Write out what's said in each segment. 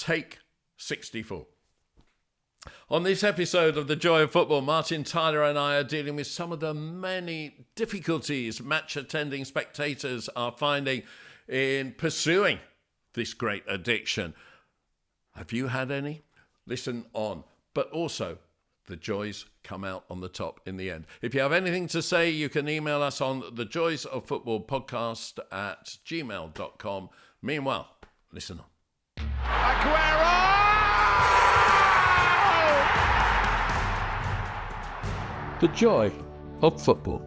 Take 64. On this episode of The Joy of Football, Martin Tyler and I are dealing with some of the many difficulties match-attending spectators are finding in pursuing this great addiction. Have you had any? Listen on. But also, the joys come out on the top in the end. If you have anything to say, you can email us on thejoysoffootballpodcast@gmail.com. Meanwhile, listen on. Aguero! The Joy of Football.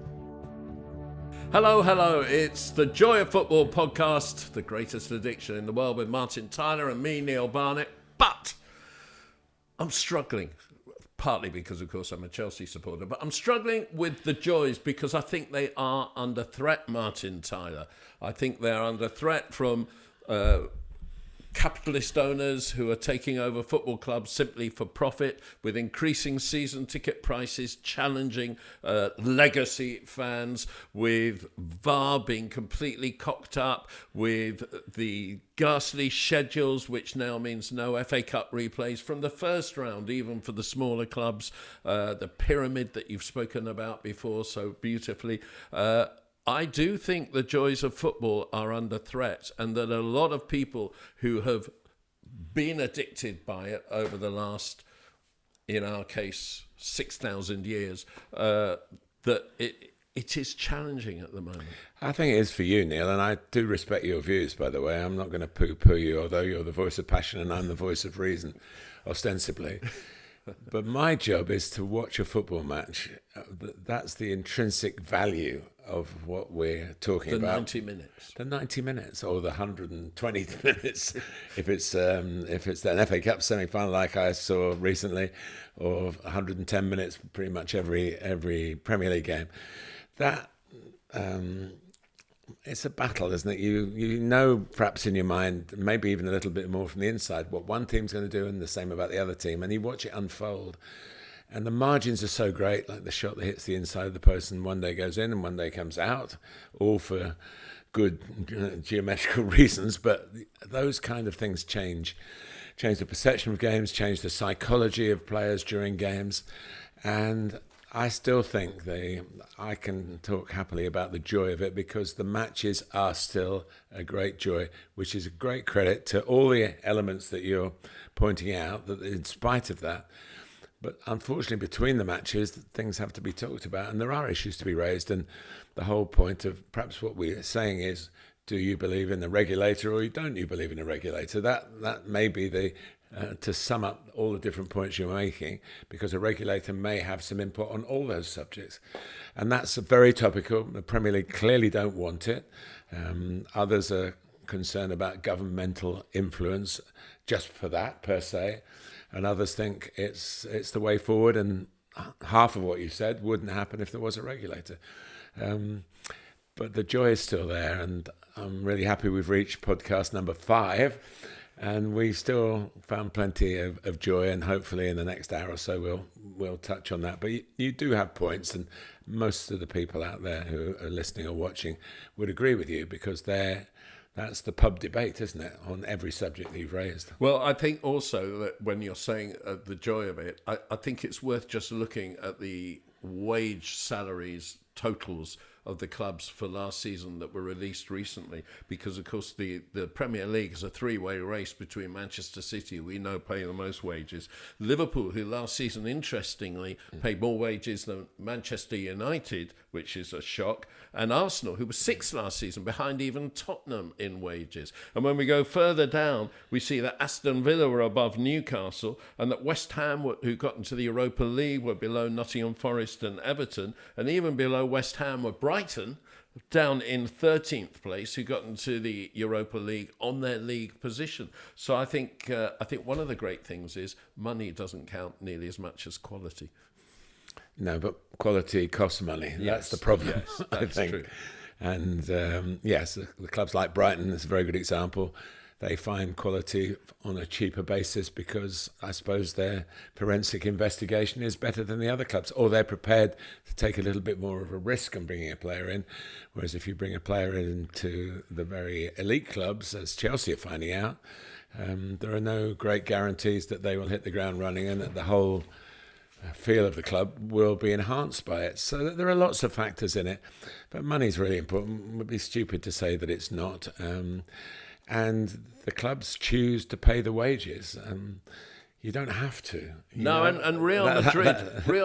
Hello. It's the Joy of Football podcast, the greatest addiction in the world, with Martin Tyler and me, Neil Barnett. But I'm struggling, partly because, of course, I'm a Chelsea supporter, but I'm struggling with the joys because I think they are under threat, Martin Tyler. I think they're under threat from capitalist owners who are taking over football clubs simply for profit, with increasing season ticket prices challenging legacy fans, with VAR being completely cocked up, with the ghastly schedules, which now means no FA Cup replays from the first round, even for the smaller clubs, the pyramid that you've spoken about before so beautifully. I do think the joys of football are under threat, and that a lot of people who have been addicted by it over the last, in our case, 6,000 years, that it is challenging at the moment. I think it is for you, Neil, and I do respect your views, by the way. I'm not going to poo-poo you, although you're the voice of passion and I'm the voice of reason, ostensibly. But my job is to watch a football match. That's the intrinsic value of what we're talking about. The 90 minutes. The 90 minutes, or the 120 minutes, if it's an FA Cup semi-final like I saw recently, or 110 minutes pretty much every Premier League game. That it's a battle, isn't it? You know, perhaps in your mind, maybe even a little bit more from the inside, what one team's going to do, and the same about the other team, and you watch it unfold. And the margins are so great, like the shot that hits the inside of the post and one day goes in and one day comes out, all for good geometrical reasons. But those kind of things change the perception of games, change the psychology of players during games. And I still think I can talk happily about the joy of it, because the matches are still a great joy, which is a great credit to all the elements that you're pointing out, that in spite of that. But unfortunately, between the matches, things have to be talked about, and there are issues to be raised. And the whole point of perhaps what we're saying is, do you believe in the regulator or don't you believe in the regulator? That may be to sum up all the different points you're making, because a regulator may have some input on all those subjects. And that's very topical. The Premier League clearly don't want it. Others are concerned about governmental influence just for that, per se. And others think it's the way forward, and half of what you said wouldn't happen if there was a regulator. But the joy is still there, and I'm really happy we've reached podcast number 5, and we still found plenty of joy, and hopefully in the next hour or so we'll touch on that. But you do have points, and most of the people out there who are listening or watching would agree with you, because that's the pub debate, isn't it, on every subject that you've raised? Well, I think also that when you're saying the joy of it, I think it's worth just looking at the wage salaries totals of the clubs for last season that were released recently, because of course the Premier League is a three-way race between Manchester City, we know, pay the most wages, Liverpool, who last season interestingly paid more wages than Manchester United, which is a shock, and Arsenal, who was 6th last season, behind even Tottenham in wages. And when we go further down, we see that Aston Villa were above Newcastle, and that West Ham, who got into the Europa League, were below Nottingham Forest and Everton, and even below West Ham were Brighton, down in 13th place, who got into the Europa League on their league position. So I think one of the great things is money doesn't count nearly as much as quality. No, but quality costs money. Yes, that's the problem, yes, that's I think. True. And yes, the clubs like Brighton is a very good example. They find quality on a cheaper basis because I suppose their forensic investigation is better than the other clubs, or they're prepared to take a little bit more of a risk in bringing a player in. Whereas if you bring a player into the very elite clubs, as Chelsea are finding out, there are no great guarantees that they will hit the ground running and that the whole feel of the club will be enhanced by it. So there are lots of factors in it, but money's really important. It would be stupid to say that it's not. And the clubs choose to pay the wages. You don't have to. And Real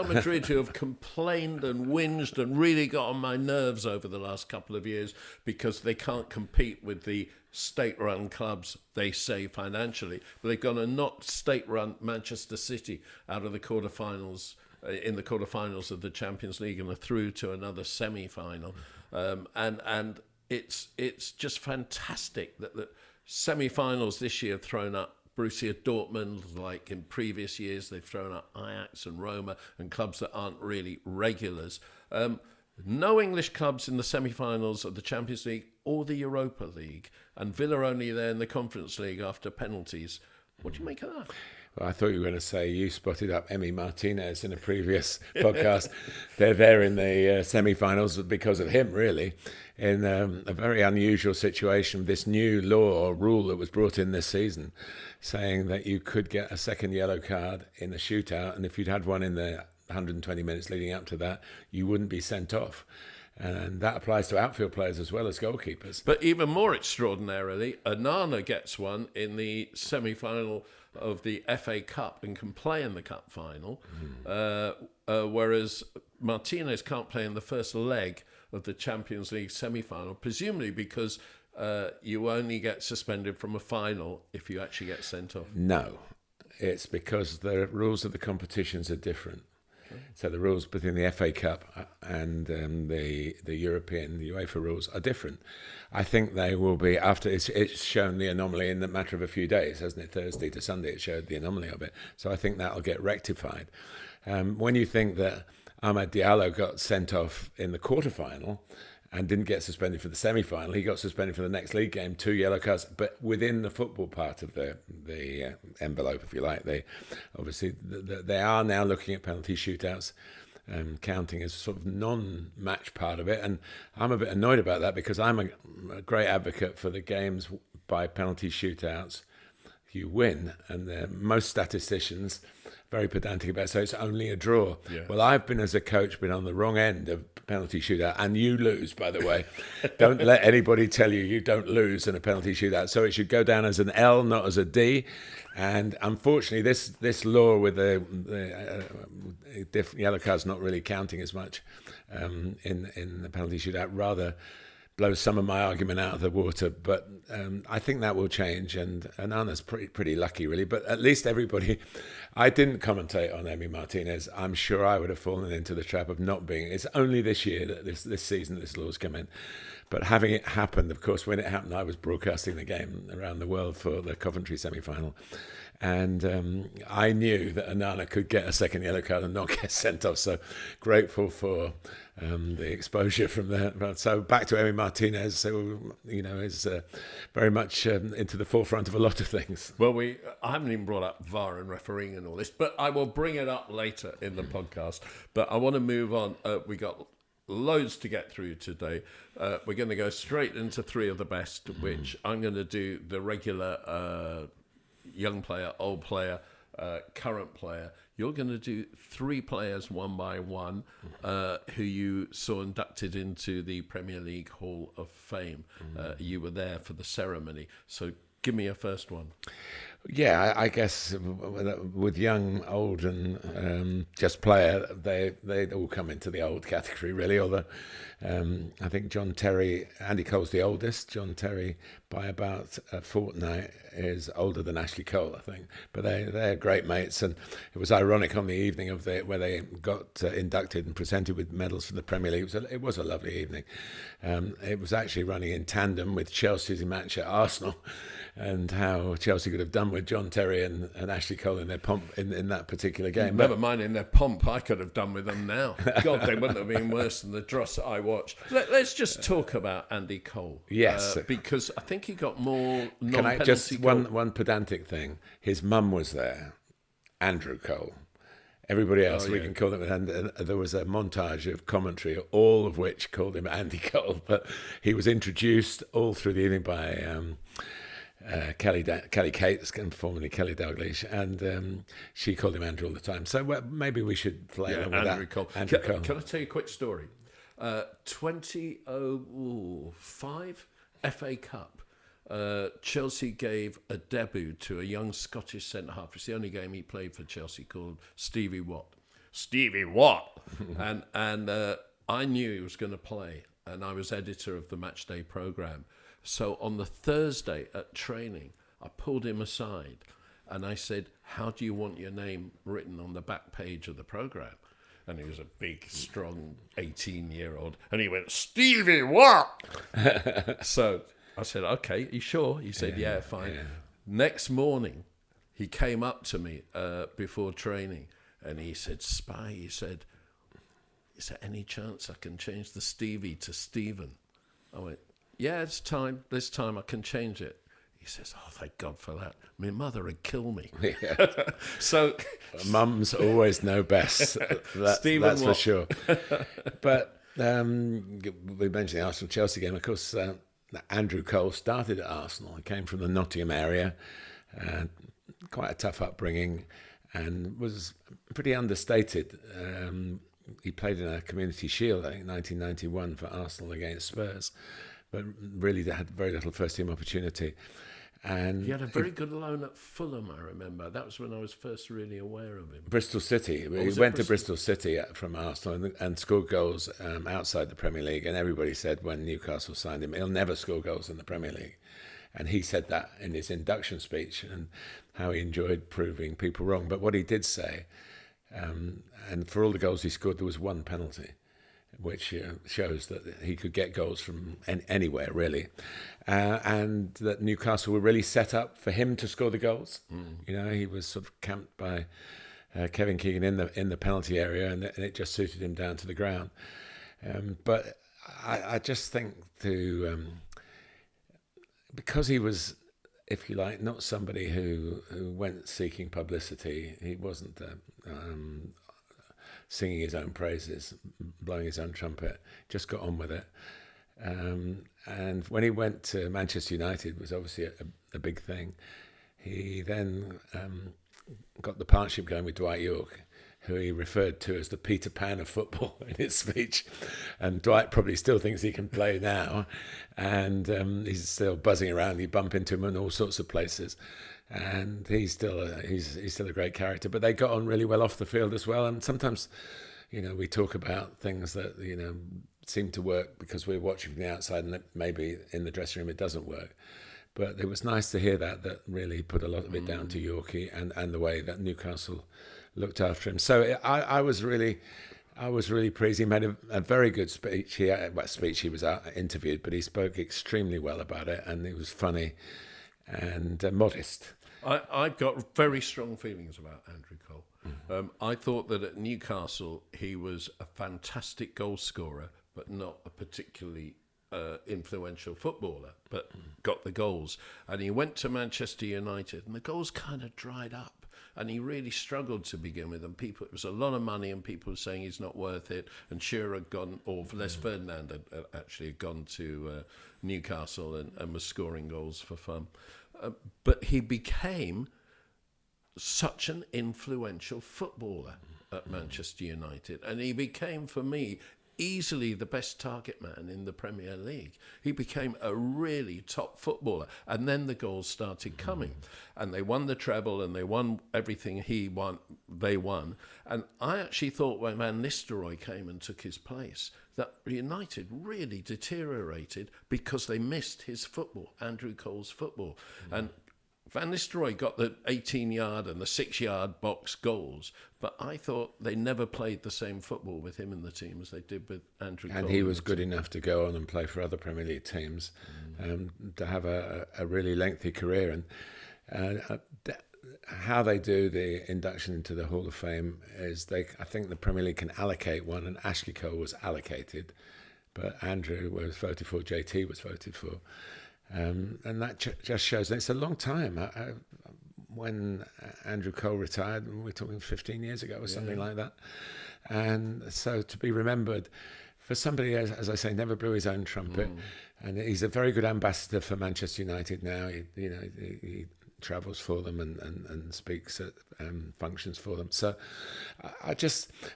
Madrid, who have complained and whinged and really got on my nerves over the last couple of years because they can't compete with the state-run clubs, they say, financially. But they've gone and knocked state-run Manchester City out of the quarterfinals, in the quarterfinals of the Champions League, and are through to another semi-final. And it's just fantastic that the semi-finals this year have thrown up Borussia Dortmund, like in previous years. They've thrown up Ajax and Roma and clubs that aren't really regulars. No English clubs in the semi-finals of the Champions League or the Europa League, and Villa only there in the Conference League after penalties. What do you make of that? Well, I thought you were going to say you spotted up Emi Martinez in a previous podcast. They're there in the semi-finals because of him, really, in a very unusual situation. This new law or rule that was brought in this season, saying that you could get a second yellow card in a shootout, and if you'd had one in the 120 minutes leading up to that, you wouldn't be sent off. And that applies to outfield players as well as goalkeepers. But even more extraordinarily, Onana gets one in the semi-final of the FA Cup and can play in the cup final, whereas Martinez can't play in the first leg of the Champions League semi-final, presumably because you only get suspended from a final if you actually get sent off. No, it's because the rules of the competitions are different. So the rules between the FA Cup and the European, the UEFA rules are different. I think they will be, after it's shown the anomaly in the matter of a few days, hasn't it? Thursday to Sunday it showed the anomaly of it. So I think that'll get rectified. When you think that Ahmed Diallo got sent off in the quarterfinal and didn't get suspended for the semi-final, he got suspended for the next league game, 2 yellow cards, but within the football part of the envelope, if you like, they are now looking at penalty shootouts, counting as sort of non-match part of it, and I'm a bit annoyed about that because I'm a great advocate for the games by penalty shootouts. You win, and most statisticians very pedantic about it, so it's only a draw. Yeah. Well, I've been, as a coach, been on the wrong end of penalty shootout, and you lose, by the way. Don't let anybody tell you don't lose in a penalty shootout. So it should go down as an L, not as a D. And unfortunately, this law with the different yellow cards not really counting as much in the penalty shootout rather blows some of my argument out of the water, but I think that will change, and Anna's pretty lucky, really. But at least everybody, I didn't commentate on Emi Martinez. I'm sure I would have fallen into the trap of not being. It's only this year that this season this law's come in. But having it happened, of course, when it happened, I was broadcasting the game around the world for the Coventry semi-final. And I knew that Onana could get a second yellow card and not get sent off. So grateful for the exposure from there. So back to Emi Martinez, who is very much into the forefront of a lot of things. Well, I haven't even brought up VAR and refereeing and all this, but I will bring it up later in the podcast. But I want to move on. We got loads to get through today. We're going to go straight into three of the best, which I'm going to do the regular young player, old player, current player. You're going to do three players one by one who you saw inducted into the Premier League Hall of Fame. You were there for the ceremony. So give me your first one. Yeah, I guess with young, old, and just player, they all come into the old category, really. Although I think John Terry, Andy Cole's the oldest. John Terry, by about a fortnight, is older than Ashley Cole, I think. But they're great mates, and it was ironic on the evening of where they got inducted and presented with medals for the Premier League. It was a lovely evening. It was actually running in tandem with Chelsea's match at Arsenal, and how Chelsea could have done with John Terry and Ashley Cole in their pomp in that particular game. Never mind in their pomp, I could have done with them now. God, they wouldn't have been worse than the dross that I watched. Let's just talk about Andy Cole. Yes. Because I think he got more non-penalty. Can I just, one pedantic thing. His mum was there, Andrew Cole. Everybody else, we can call him, and there was a montage of commentary, all of which called him Andy Cole, but he was introduced all through the evening by Kelly Cates, formerly Kelly Dalglish, and she called him Andrew all the time. So maybe we should play along with Andrew that. Cole. Andrew Cole. Can I tell you a quick story? 2005 FA Cup. Chelsea gave a debut to a young Scottish centre-half. It's the only game he played for Chelsea, called Stevie Watt. Stevie Watt! and I knew he was going to play, and I was editor of the Matchday programme. So on the Thursday at training, I pulled him aside and I said, how do you want your name written on the back page of the programme? And he was a big, strong 18-year-old. And he went, Stevie Watt! So I said, okay, you sure? He said, yeah, fine. Yeah. Next morning, he came up to me before training and he said, Spy, he said, is there any chance I can change the Stevie to Stephen? I went, yeah, it's time. This time I can change it. He says, oh, thank God for that. My mother would kill me. Yeah. So, mums always know best. That's for sure. But we mentioned the Arsenal-Chelsea game. Of course, Andrew Cole started at Arsenal. He came from the Nottingham area, quite a tough upbringing, and was pretty understated. He played in a Community Shield, I think, 1991 for Arsenal against Spurs, but really had very little first-team opportunity. And he had a very good loan at Fulham, I remember. That was when I was first really aware of him. Bristol City. He went to Bristol City from Arsenal and scored goals outside the Premier League. And everybody said when Newcastle signed him, he'll never score goals in the Premier League. And he said that in his induction speech and how he enjoyed proving people wrong. But what he did say, and for all the goals he scored, there was one penalty, which shows that he could get goals from anywhere, really. And that Newcastle were really set up for him to score the goals. You know, he was sort of camped by Kevin Keegan in the penalty area, and it just suited him down to the ground. But I just think because he was, if you like, not somebody who went seeking publicity. He wasn't singing his own praises, blowing his own trumpet, just got on with it. And when he went to Manchester United, was obviously a big thing. He then got the partnership going with Dwight York, who he referred to as the Peter Pan of football in his speech. And Dwight probably still thinks he can play now. And he's still buzzing around. You bump into him in all sorts of places. And he's still a great character. But they got on really well off the field as well. And sometimes, you know, we talk about things that, you know, seem to work because we're watching from the outside, and maybe in the dressing room it doesn't work. But it was nice to hear that really put a lot of it down to Yorkie and the way that Newcastle looked after him. So I was really pleased. He made a very good speech. He was interviewed, but he spoke extremely well about it, and it was funny and modest. I've got very strong feelings about Andrew Cole. I thought that at Newcastle he was a fantastic goal scorer, but not a particularly influential footballer, but got the goals. And he went to Manchester United, and the goals kind of dried up. And he really struggled to begin with. And it was a lot of money, and people were saying he's not worth it. And Shearer had gone, or Les Ferdinand had gone to Newcastle and was scoring goals for fun. But he became such an influential footballer at Manchester United. And he became, for me, easily the best target man in the Premier League. He became a really top footballer. And then the goals started coming. And they won the treble, and they won everything they won. And I actually thought when Van Nistelrooy came and took his place, that United really deteriorated because they missed his football, Andrew Cole's football. And Van Nistelrooy got the 18-yard and the 6-yard box goals, but I thought they never played the same football with him in the team as they did with Andrew Cole. And he was good enough to go on and play for other Premier League teams, to have a really lengthy career. And how they do the induction into the Hall of Fame is I think the Premier League can allocate one, and Ashley Cole was allocated, but Andrew was voted for, JT was voted for. And that just shows that it's a long time. When Andrew Cole retired, we're talking 15 years ago or something like that. And so to be remembered for somebody, as I say, never blew his own trumpet, and he's a very good ambassador for Manchester United now. He travels for them and speaks at functions for them. So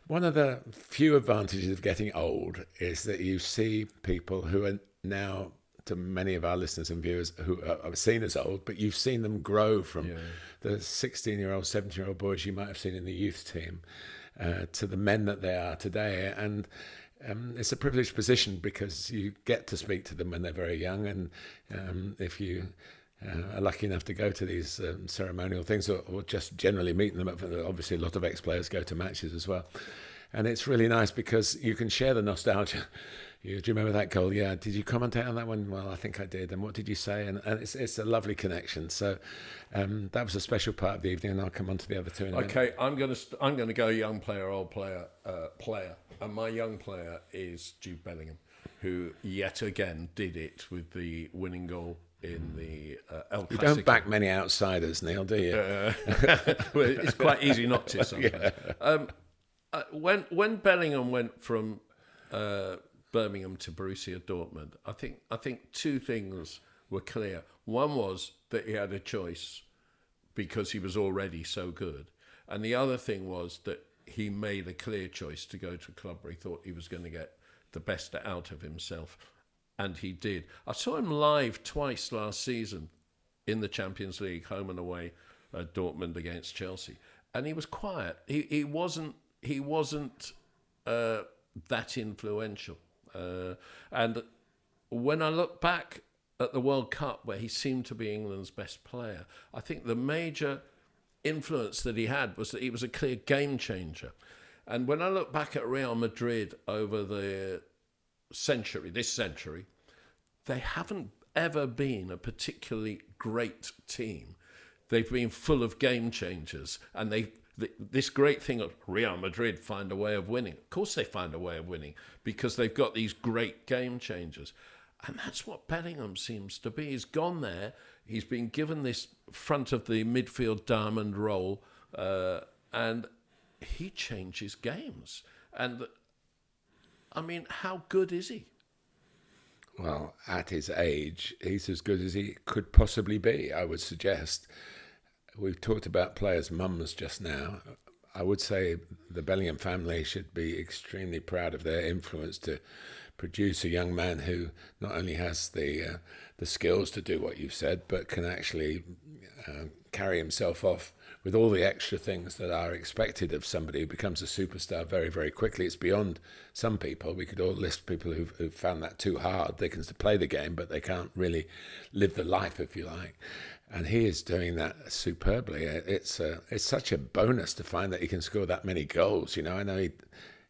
one of the few advantages of getting old is that you see people who are now, to many of our listeners and viewers, who are seen as old, but you've seen them grow from the 16-year-old, 17-year-old boys you might have seen in the youth team to the men that they are today. And it's a privileged position because you get to speak to them when they're very young. And if you are lucky enough to go to these ceremonial things or just generally meeting them, obviously a lot of ex-players go to matches as well. And it's really nice because you can share the nostalgia. Do you remember that goal? Yeah. Did you commentate on that one? Well, I think I did. And what did you say? And it's a lovely connection. So that was a special part of the evening, and I'll come on to the other two in a minute. Okay, I'm going to go young player, old player, and my young player is Jude Bellingham, who yet again did it with the winning goal in the El Clasico. You don't back many outsiders, Neil, do you? Well, it's quite easy not to sometimes. When Bellingham went from Birmingham to Borussia Dortmund, I think two things were clear. One was that he had a choice because he was already so good, and the other thing was that he made a clear choice to go to a club where he thought he was going to get the best out of himself, and he did. I saw him live twice last season in the Champions League, home and away, Dortmund against Chelsea, and he was quiet. He wasn't that influential. And when I look back at the World Cup, where he seemed to be England's best player, I think the major influence that he had was that he was a clear game changer. And when I look back at Real Madrid over this century, they haven't ever been a particularly great team. They've been full of game changers, and this great thing of Real Madrid find a way of winning. Of course they find a way of winning because they've got these great game changers. And that's what Bellingham seems to be. He's gone there. He's been given this front of the midfield diamond role, and he changes games. And, I mean, how good is he? Well, at his age, he's as good as he could possibly be, I would suggest. We've talked about players' mums just now. I would say the Bellingham family should be extremely proud of their influence to produce a young man who not only has the skills to do what you've said, but can actually carry himself off with all the extra things that are expected of somebody who becomes a superstar very, very quickly. It's beyond some people. We could all list people who've found that too hard. They can play the game, but they can't really live the life, if you like. And he is doing that superbly. It's such a bonus to find that he can score that many goals. You know, I know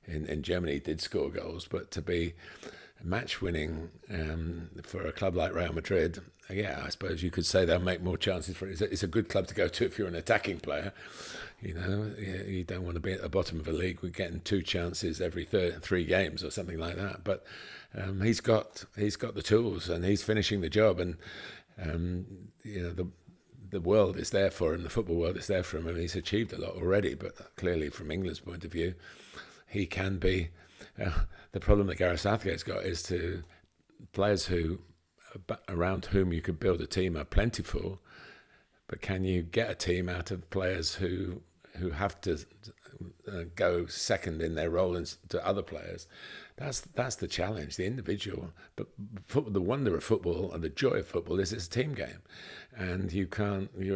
in Germany he did score goals, but to be match winning for a club like Real Madrid, yeah, I suppose you could say they'll make more chances for it. It's a good club to go to if you're an attacking player. You know, you don't want to be at the bottom of a league with getting 2 chances every 3 games or something like that. But he's got the tools and he's finishing the job. And you know, the world is there for him. The football world is there for him. I mean, he's achieved a lot already. But clearly, from England's point of view, he can be. The problem that Gareth Southgate's got is to players who around whom you could build a team are plentiful, but can you get a team out of players who have to go second in their role to other players? That's the challenge, the individual. But the wonder of football and the joy of football is it's a team game, and you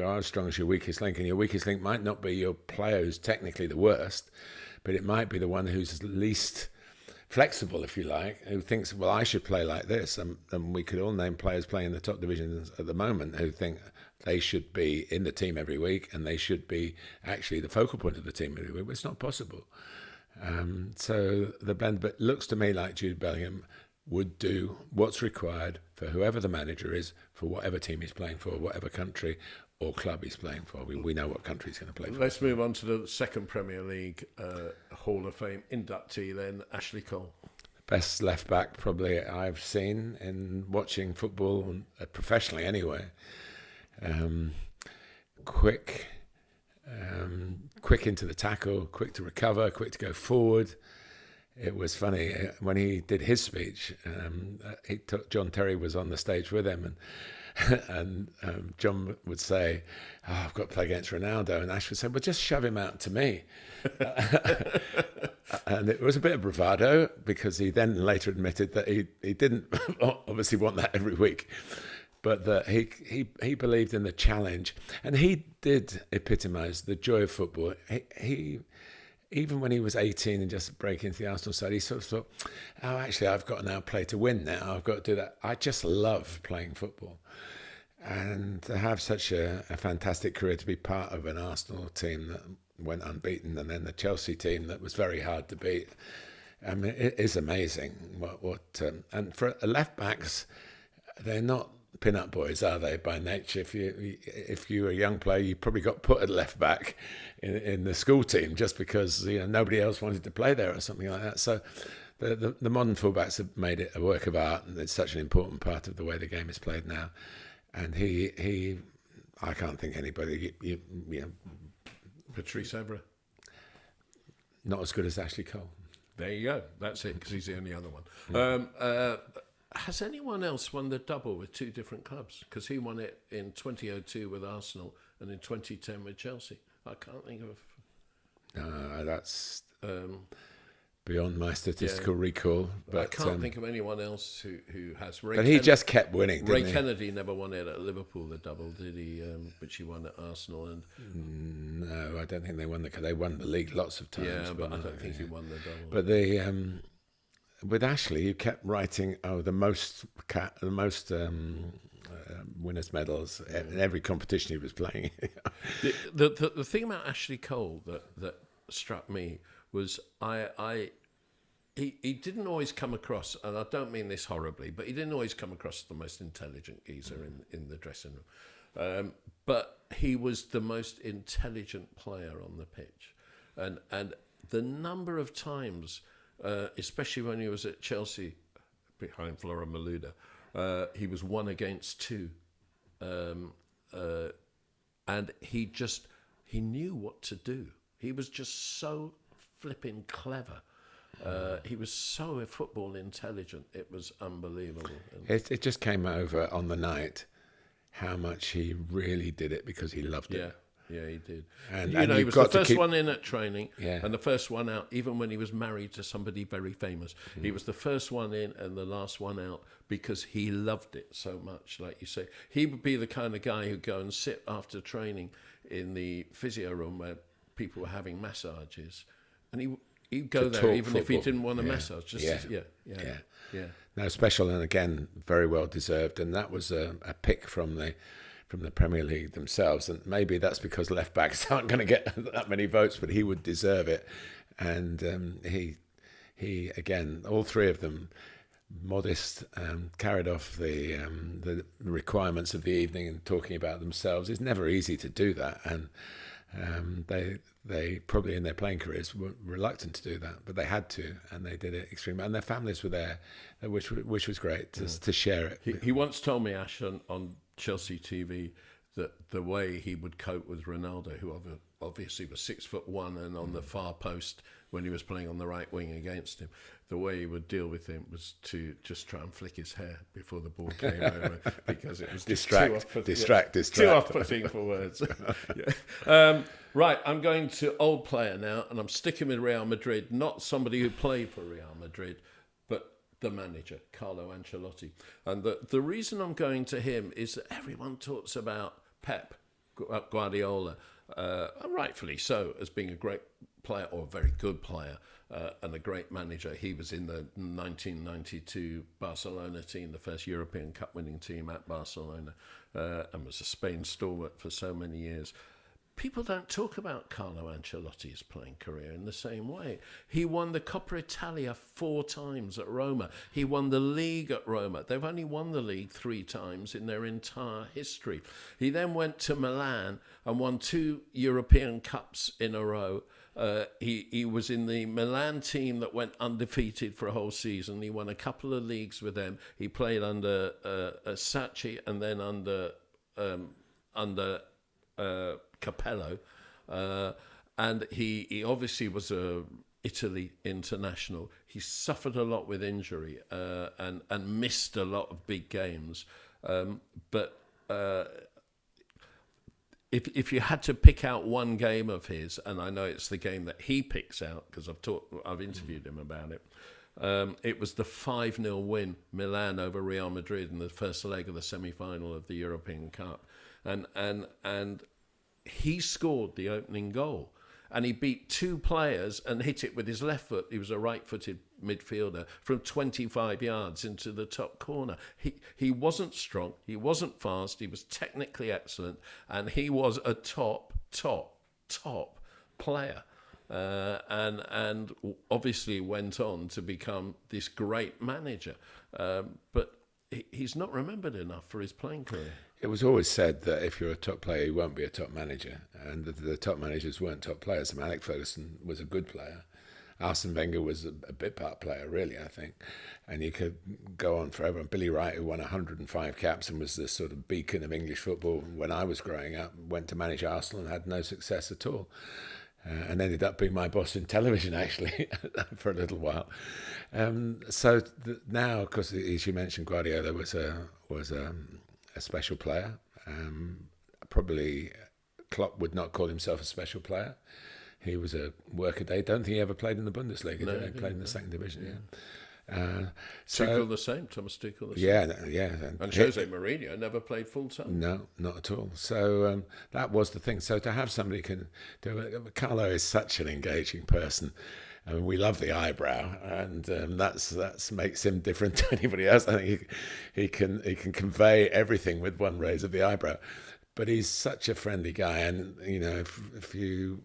are as strong as your weakest link, and your weakest link might not be your player who's technically the worst, but it might be the one who's least flexible, if you like, who thinks, well, I should play like this. And we could all name players playing in the top divisions at the moment who think they should be in the team every week and they should be actually the focal point of the team every week. But it's not possible. So the blend, but looks to me like Jude Bellingham would do what's required for whoever the manager is, for whatever team he's playing for, whatever country or club he's playing for. We know what country he's going to play for. Let's move on to the second Premier League Hall of Fame inductee then, Ashley Cole. Best left back probably I've seen in watching football, professionally anyway. Quick into the tackle, quick to recover, quick to go forward. it was funny when he did his speech. John Terry was on the stage with him, and John would say, I've got to play against Ronaldo, and Ash would say, well, just shove him out to me. And it was a bit of bravado, because he then later admitted that he didn't obviously want that every week, but that he believed in the challenge, and he did epitomise the joy of football. He even when he was 18 and just break into the Arsenal side, he sort of thought, oh, actually, I've got to now play to win now. I've got to do that. I just love playing football. And to have such a fantastic career, to be part of an Arsenal team that went unbeaten, and then the Chelsea team that was very hard to beat, I mean, it is amazing. And for left-backs, they're not pin-up boys, are they, by nature? If you were a young player, you probably got put at left back in the school team just because nobody else wanted to play there or something like that. So the modern fullbacks have made it a work of art, and it's such an important part of the way the game is played now. And I can't think anybody. Patrice Evra. Not as good as Ashley Cole. There you go. That's it, because he's the only other one. Has anyone else won the double with two different clubs? Because he won it in 2002 with Arsenal and in 2010 with Chelsea. I can't think of. No, that's beyond my statistical recall. But I can't think of anyone else who has. But he just kept winning, didn't Ray Kennedy never won it at Liverpool, the double, did he? Which he won at Arsenal. And no, I don't think they won they won the league lots of times. Yeah, but I don't think he won the double. But with Ashley, you kept writing, the most winners' medals in every competition he was playing. the thing about Ashley Cole that struck me was he didn't always come across, and I don't mean this horribly, but he didn't always come across the most intelligent geezer in the dressing room. But he was the most intelligent player on the pitch, and the number of times. Especially when he was at Chelsea behind Flora Malouda, he was 1 against 2, and he knew what to do. He was just so flipping clever. He was so football intelligent. It was unbelievable. It just came over on the night how much he really did it because he loved it. Yeah, he did. And he was the first one in at training and the first one out, even when he was married to somebody very famous. He was the first one in and the last one out because he loved it so much, like you say. He would be the kind of guy who'd go and sit after training in the physio room where people were having massages. And he'd go there even football. If he didn't want a massage. Yeah. No, special, and again, very well deserved. And that was a pick from the Premier League themselves, and maybe that's because left backs aren't going to get that many votes, but he would deserve it. And he again, all three of them, modest, carried off the requirements of the evening and talking about themselves. It's never easy to do that, and they probably in their playing careers were reluctant to do that, but they had to, and they did it extremely. And their families were there, which was great to share it. He once told me, Ash, on Chelsea TV, that the way he would cope with Ronaldo, who obviously was 6'1" and on the far post when he was playing on the right wing against him, the way he would deal with him was to just try and flick his hair before the ball came over, because it was distract. Too off-putting for words. Right, I'm going to old player now, and I'm sticking with Real Madrid, not somebody who played for Real Madrid, but the manager, Carlo Ancelotti. And the reason I'm going to him is that everyone talks about Pep Guardiola, and rightfully so, as being a great player, or a very good player, and a great manager. He was in the 1992 Barcelona team, the first European Cup winning team at Barcelona, and was a Spain stalwart for so many years. People don't talk about Carlo Ancelotti's playing career in the same way. He won the Coppa Italia 4 times at Roma. He won the league at Roma. They've only won the league 3 times in their entire history. He then went to Milan and won 2 European Cups in a row. He was in the Milan team that went undefeated for a whole season. He won a couple of leagues with them. He played under Sacchi and then under Capello, and he obviously was a Italy international. He suffered a lot with injury and missed a lot of big games. But if you had to pick out one game of his, and I know it's the game that he picks out because I've interviewed him about it. It was the 5-0 win, Milan over Real Madrid in the first leg of the semi-final of the European Cup, and he scored the opening goal, and he beat two players and hit it with his left foot. He was a right-footed midfielder from 25 yards into the top corner. He wasn't strong, he wasn't fast, he was technically excellent, and he was a top player. And obviously went on to become this great manager. But he's not remembered enough for his playing career. It was always said that if you're a top player, you won't be a top manager. And the top managers weren't top players. Alex Ferguson was a good player. Arsene Wenger was a bit part player, really, I think. And you could go on forever. And Billy Wright, who won 105 caps and was the sort of beacon of English football when I was growing up, went to manage Arsenal and had no success at all. And ended up being my boss in television, actually, for a little while. Now, because as you mentioned, Guardiola was a special player. Probably Klopp would not call himself a special player. He was a workaday. Don't think he ever played in the Bundesliga. No, he played in the second division. Yeah. Tuchel the same. Thomas Tuchel the same. Yeah. And Jose Mourinho never played full time. No, not at all. So that was the thing. So to have somebody can do it. Carlo is such an engaging person. I mean, we love the eyebrow, and that's makes him different to anybody else. I think he can convey everything with one raise of the eyebrow. But he's such a friendly guy, and you know, if you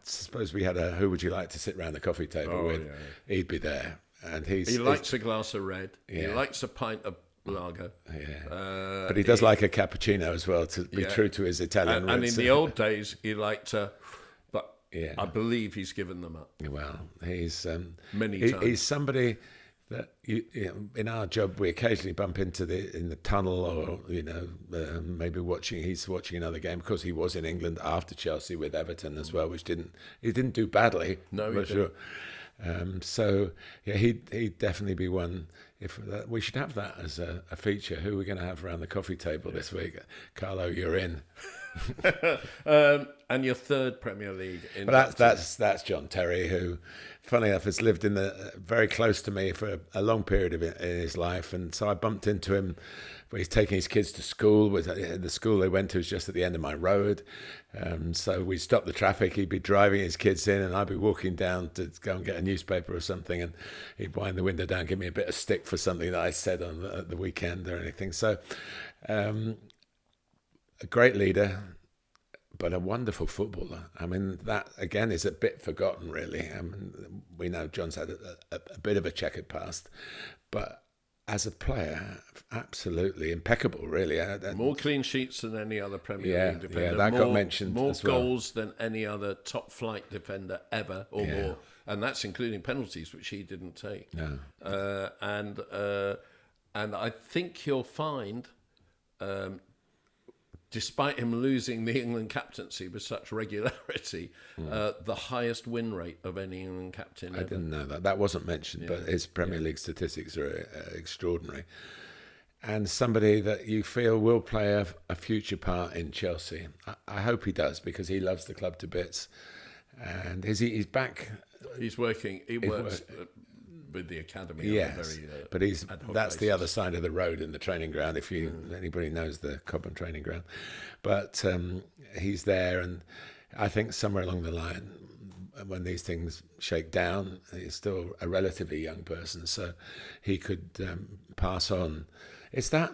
suppose we had a who would you like to sit around the coffee table with, he'd be there. And he likes a glass of red. Yeah. He likes a pint of lager. Yeah. But he does like a cappuccino as well, to be true to his Italian roots. And in the old days, he liked to, but I believe he's given them up. Well, he's many times. He's somebody that in our job we occasionally bump into in the tunnel, or maybe he's watching another game, because he was in England after Chelsea with Everton as well, which he didn't do badly. No, he didn't. He'd definitely be one. We should have that as a feature. Who we're going to have around the coffee table this week? Carlo, you're in. And your third Premier League. But that's John Terry, who, funny enough, has lived very close to me for a long period in his life, and so I bumped into him. He's taking his kids to school. The school they went to was just at the end of my road. So we'd stop the traffic. He'd be driving his kids in, and I'd be walking down to go and get a newspaper or something. And he'd wind the window down, give me a bit of stick for something that I said at the weekend or anything. So a great leader, but a wonderful footballer. I mean, that, again, is a bit forgotten, really. I mean, we know John's had a bit of a checkered past, but as a player, absolutely impeccable, really. More clean sheets than any other Premier League defender. Yeah, that got mentioned more as well. Goals than any other top-flight defender ever, or more. And that's including penalties, which he didn't take. No. And I think you'll find, despite him losing the England captaincy with such regularity, the highest win rate of any England captain ever. I didn't know that. That wasn't mentioned, but his Premier League statistics are extraordinary. And somebody that you feel will play a future part in Chelsea. I hope he does, because he loves the club to bits. And he's back. He works with the academy. Yes, but that's the other side of the road in the training ground, if anybody knows the Cobham training ground. But he's there, and I think somewhere along the line, when these things shake down, he's still a relatively young person, so he could pass on. It's that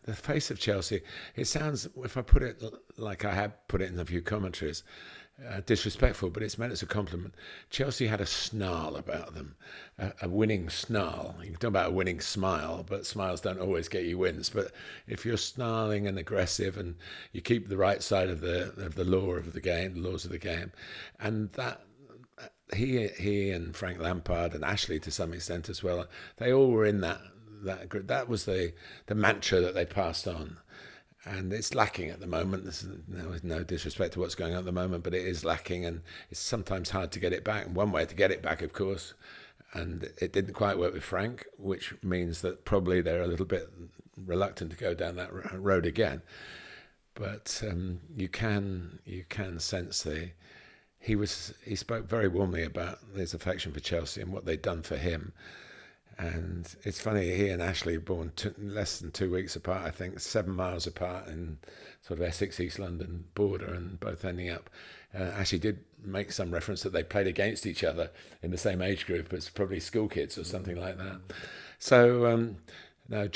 the face of Chelsea. It sounds, if I put it like I have put it in a few commentaries, disrespectful, but it's meant as a compliment. Chelsea had a snarl about them, a winning snarl. You can talk about a winning smile, but smiles don't always get you wins. But if you're snarling and aggressive, and you keep the right side of the law of the game, the laws of the game, and that he and Frank Lampard and Ashley to some extent as well, they all were in that group. That was the mantra that they passed on. And it's lacking at the moment. There's no disrespect to what's going on at the moment, but it is lacking, and it's sometimes hard to get it back. And one way to get it back, of course, and it didn't quite work with Frank, which means that probably they're a little bit reluctant to go down that road again. But you can sense he spoke very warmly about his affection for Chelsea and what they'd done for him. And it's funny, he and Ashley were born less than 2 weeks apart, I think, 7 miles apart in sort of Essex, East London border, and both ending up. Ashley did make some reference that they played against each other in the same age group as probably school kids or something like that. So, now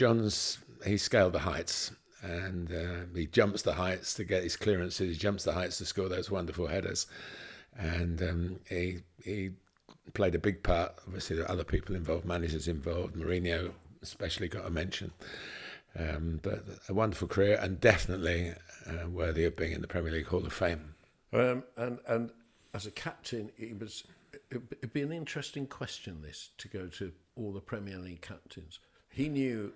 he scaled the heights, and he jumps the heights to get his clearances, he jumps the heights to score those wonderful headers. And he played a big part. Obviously, there are other people involved, managers involved. Mourinho especially got a mention. But a wonderful career, and definitely worthy of being in the Premier League Hall of Fame. And as a captain, it'd be an interesting question, this, to go to all the Premier League captains. He knew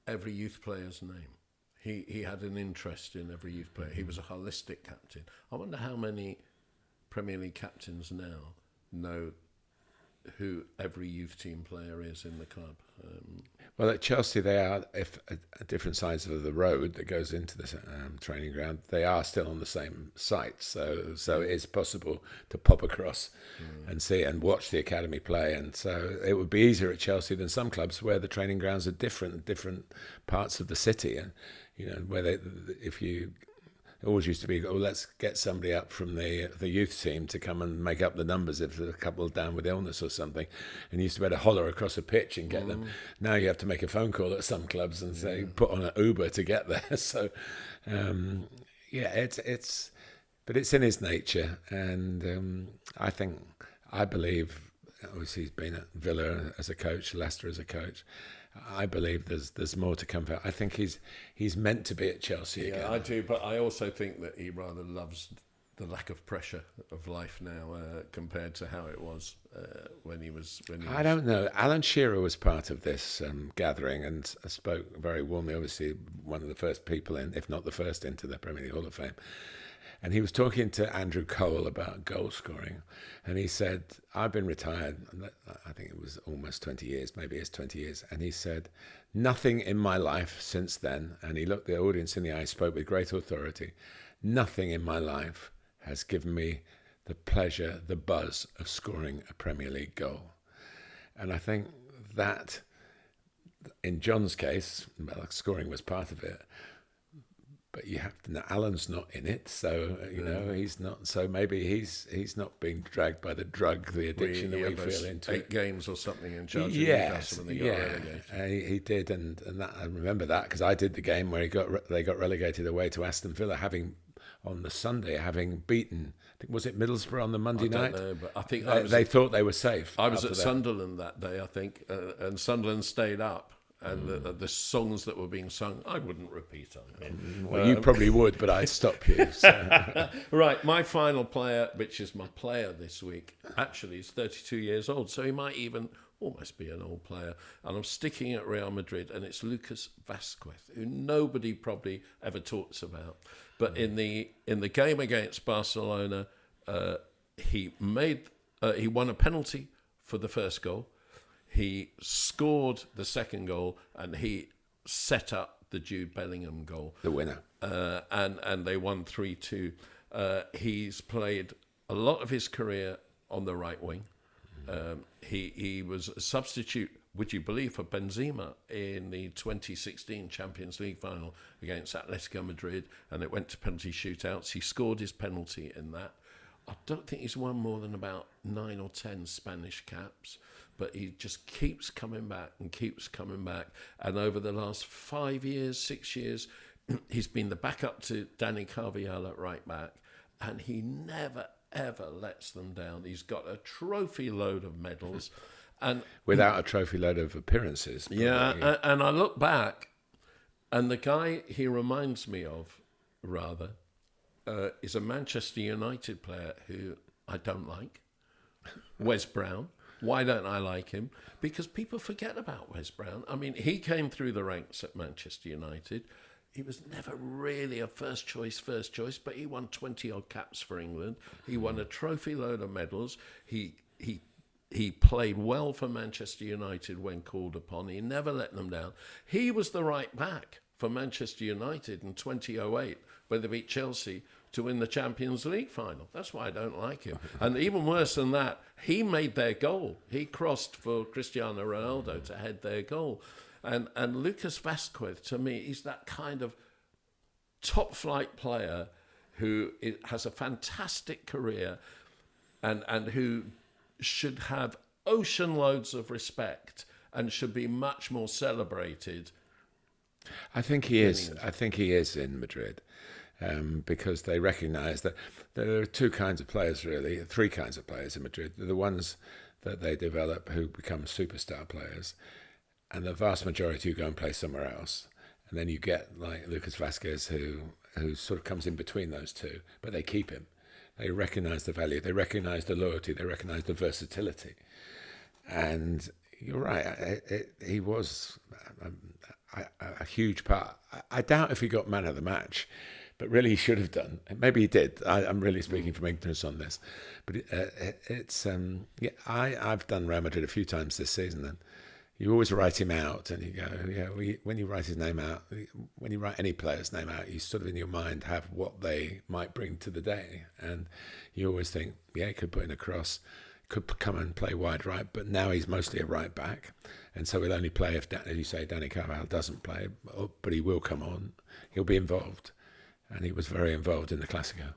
every youth player's name. He had an interest in every youth player. He was a holistic captain. I wonder how many Premier League captains now know who every youth team player is in the club. Well, at Chelsea, they are, if at different sides of the road that goes into the training ground, they are still on the same site. So it is possible to pop across and see and watch the academy play. And so it would be easier at Chelsea than some clubs where the training grounds are different parts of the city. And, where it always used to be, let's get somebody up from the youth team to come and make up the numbers if there's a couple down with illness or something. And you used to be able to holler across a pitch and get them. Now you have to make a phone call at some clubs and say, put on an Uber to get there. So, but it's in his nature. And I believe, obviously he's been at Villa as a coach, Leicester as a coach. I believe there's more to come. I think he's meant to be at Chelsea again. Yeah, I do, but I also think that he rather loves the lack of pressure of life now compared to how it was when he was. I don't know. Alan Shearer was part of this gathering and spoke very warmly. Obviously, one of the first people in, if not the first, into the Premier League Hall of Fame. And he was talking to Andrew Cole about goal scoring. And he said, I've been retired, I think it was almost 20 years, maybe it's 20 years. And he said, nothing in my life since then, and he looked the audience in the eye, spoke with great authority, nothing in my life has given me the pleasure, the buzz of scoring a Premier League goal. And I think that, in John's case, scoring was part of it. But you have to know Alan's not in it, so he's not. So maybe he's not being dragged by the drug, the addiction that we feel into. 8 games or something in charge of Yes, Newcastle when they got relegated. He did, and that, I remember that because I did the game where they got relegated away to Aston Villa, having beaten. I think, was it Middlesbrough on the Monday night? I don't know, but I think they thought they were safe. I was at Sunderland that day, I think, and Sunderland stayed up. And the songs that were being sung, I wouldn't repeat on here. Well, you probably would, but I'd stop you. So. Right, my final player, which is my player this week, actually is 32 years old, so he might even almost be an old player. And I'm sticking at Real Madrid, and it's Lucas Vazquez, who nobody probably ever talks about. But in the game against Barcelona, he won a penalty for the first goal. He scored the second goal, and he set up the Jude Bellingham goal, the winner, and they won 3-2. He's played a lot of his career on the right wing. He was a substitute, would you believe, for Benzema in the 2016 Champions League final against Atletico Madrid, and it went to penalty shootouts. He scored his penalty in that. I don't think he's won more than about 9 or 10 Spanish caps, but he just keeps coming back and keeps coming back. And over the last 5 years, 6 years, he's been the backup to Dani Carvajal at right back, and he never, ever lets them down. He's got a trophy load of medals. And without a trophy load of appearances. Yeah, and I look back, and the guy he reminds me of, rather, is a Manchester United player who I don't like, Wes Brown. Why don't I like him? Because people forget about Wes Brown. I mean, he came through the ranks at Manchester United. he was never really a first choice, but he won 20 odd caps for England. He won a trophy load of medals. He played well for Manchester United when called upon. He never let them down. He was the right back for Manchester United in 2008 when they beat Chelsea to win the Champions League final. That's why I don't like him. And even worse than that, he made their goal. He crossed for Cristiano Ronaldo to head their goal. And Lucas Vazquez, to me, is that kind of top-flight player who has a fantastic career and who should have ocean loads of respect and should be much more celebrated. I think he is. I think he is in Madrid. Because they recognise that there are two kinds of players, really, three kinds of players in Madrid. They're the ones that they develop who become superstar players, and the vast majority who go and play somewhere else. And then you get like Lucas Vazquez, who sort of comes in between those two, but they keep him. They recognise the value, they recognise the loyalty, they recognise the versatility. And you're right, he was a huge part. I doubt if he got man of the match, but really he should have done. Maybe he did. I'm really speaking from ignorance on this. But I've done Real Madrid a few times this season, and you always write him out, and you go, when you write his name out, when you write any player's name out, you sort of in your mind have what they might bring to the day. And you always think, he could put in a cross, could come and play wide right, but now he's mostly a right back. And so he'll only play if, as you say, Dani Carvajal doesn't play, but he will come on. He'll be involved. And he was very involved in the Clásico.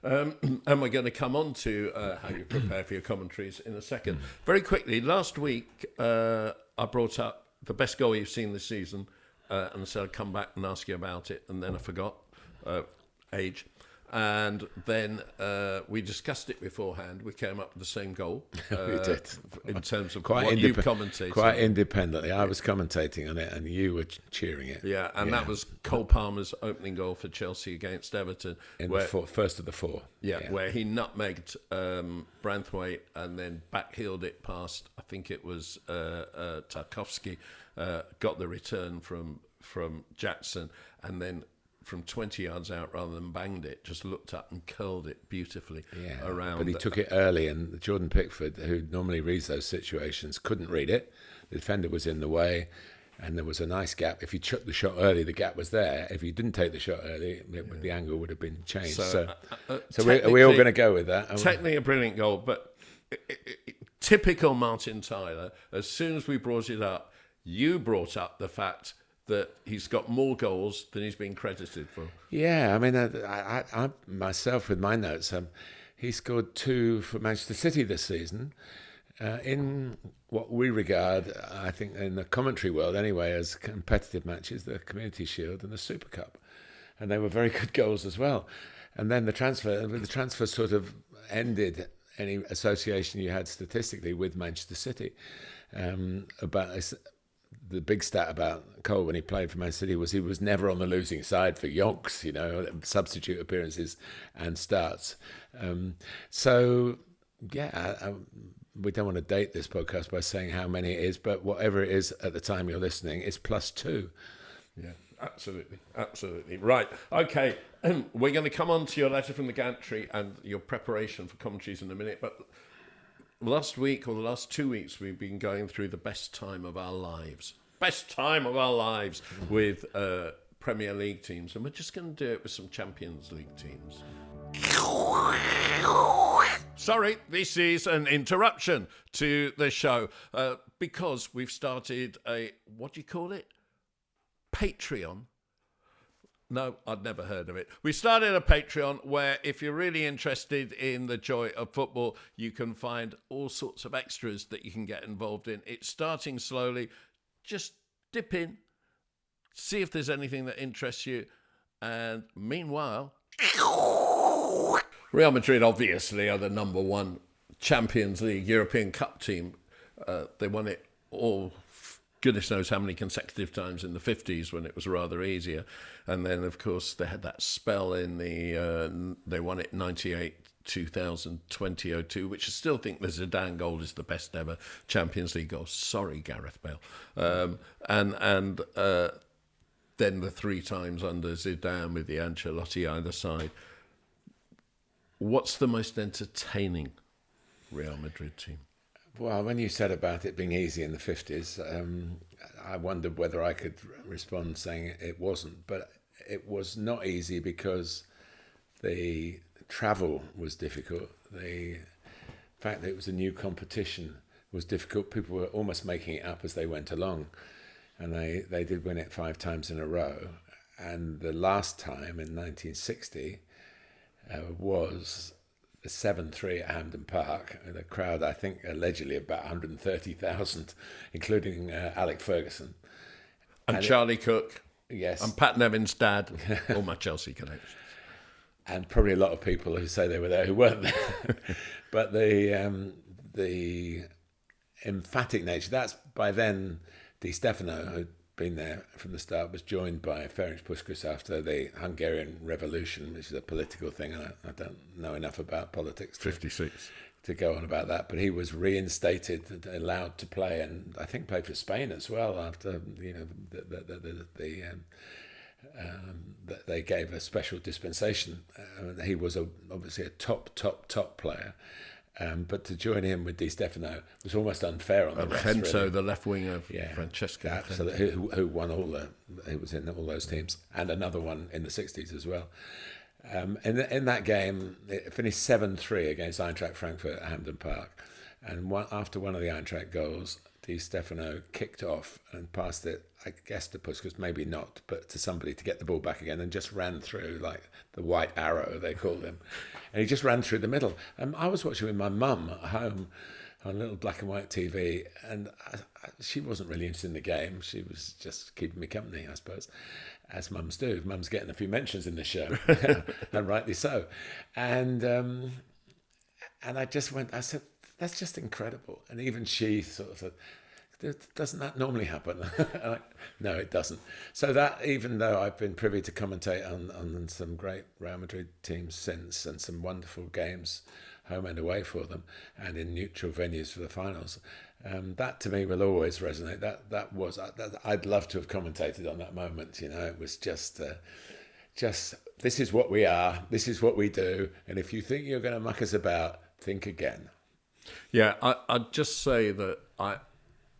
And we're going to come on to how you prepare for your commentaries in a second. Very quickly, last week I brought up the best goal you've seen this season, and said I'd come back and ask you about it, and then I forgot, age. And then we discussed it beforehand. We came up with the same goal. We did. In terms of what you commentated. Quite independently. I was commentating on it and you were cheering it. Yeah, and that was Cole Palmer's opening goal for Chelsea against Everton. In the first of the four. Yeah, where he nutmegged Branthwaite and then backheeled it past, I think it was Tarkowski, got the return from Jackson, and then from 20 yards out rather than banged it, just looked up and curled it beautifully around. But he took it early, and Jordan Pickford, who normally reads those situations, couldn't read it. The defender was in the way, and there was a nice gap. If you took the shot early, the gap was there. If you didn't take the shot early, the angle would have been changed. So are we all going to go with that? Technically a brilliant goal, but typical Martin Tyler, as soon as we brought it up, you brought up the fact that he's got more goals than he's been credited for. Yeah, I mean, I myself with my notes, he scored 2 for Manchester City this season, in what we regard, I think, in the commentary world anyway, as competitive matches, the Community Shield and the Super Cup, and they were very good goals as well. And then the transfer sort of ended any association you had statistically with Manchester City. The big stat about Cole when he played for Man City was he was never on the losing side for yonks, substitute appearances and starts. We don't want to date this podcast by saying how many it is, but whatever it is at the time you're listening, it's +2. Yeah, absolutely. Right, okay. We're going to come on to your letter from the Gantry and your preparation for commentaries in a minute, but last week or the last 2 weeks, we've been going through the best time of our lives. With Premier League teams. And we're just going to do it with some Champions League teams. Sorry, this is an interruption to the show because we've started what do you call it? Patreon. No, I'd never heard of it. We started a Patreon where if you're really interested in the joy of football, you can find all sorts of extras that you can get involved in. It's starting slowly. Just dip in, see if there's anything that interests you. And meanwhile, Real Madrid obviously are the number one Champions League European Cup team. They won it all, goodness knows how many consecutive times in the 50s when it was rather easier. And then, of course, they had that spell in they won it 98, 2000, 2002, which I still think the Zidane goal is the best ever Champions League goal. Sorry, Gareth Bale. then the 3 times under Zidane with the Ancelotti either side. What's the most entertaining Real Madrid team? Well, when you said about it being easy in the 50s, I wondered whether I could respond saying it wasn't. But it was not easy because the travel was difficult. The fact that it was a new competition was difficult. People were almost making it up as they went along. And they did win it 5 times in a row. And the last time in 1960 was the 7-3 at Hampden Park. And a crowd, I think, allegedly about 130,000, including Alec Ferguson. And Charlie Cook. Yes. And Pat Nevin's dad. All my Chelsea connections. And probably a lot of people who say they were there who weren't there. But the emphatic nature, that's by then Di Stefano, who'd been there from the start, was joined by Ferenc Puskás after the Hungarian Revolution, which is a political thing. I don't know enough about politics 56 to go on about that. But he was reinstated, allowed to play, and I think played for Spain as well after that they gave a special dispensation. He was obviously a top player. But to join him with Di Stefano was almost unfair on the rest. Genso, really. the left wing of Francesco. Absolutely, who won he was in all those teams, and another one in the 60s as well. In that game, it finished 7-3 against Eintracht Frankfurt at Hampden Park. And after one of the Eintracht goals, Di Stefano kicked off and passed it, I guess to Puskás, maybe not, but to somebody to get the ball back again, and just ran through like the white arrow, they called him. And he just ran through the middle. I was watching with my mum at home on a little black and white TV, and she wasn't really interested in the game. She was just keeping me company, I suppose, as mums do. Mum's getting a few mentions in the show, and rightly so. And I just went, I said, that's just incredible. And even she sort of said, doesn't that normally happen? No, it doesn't. So that, even though I've been privy to commentate on some great Real Madrid teams since, and some wonderful games home and away for them, and in neutral venues for the finals, that to me will always resonate. I'd love to have commentated on that moment. It was just this is what we are, this is what we do, and if you think you're going to muck us about, think again. Yeah, I'd just say that I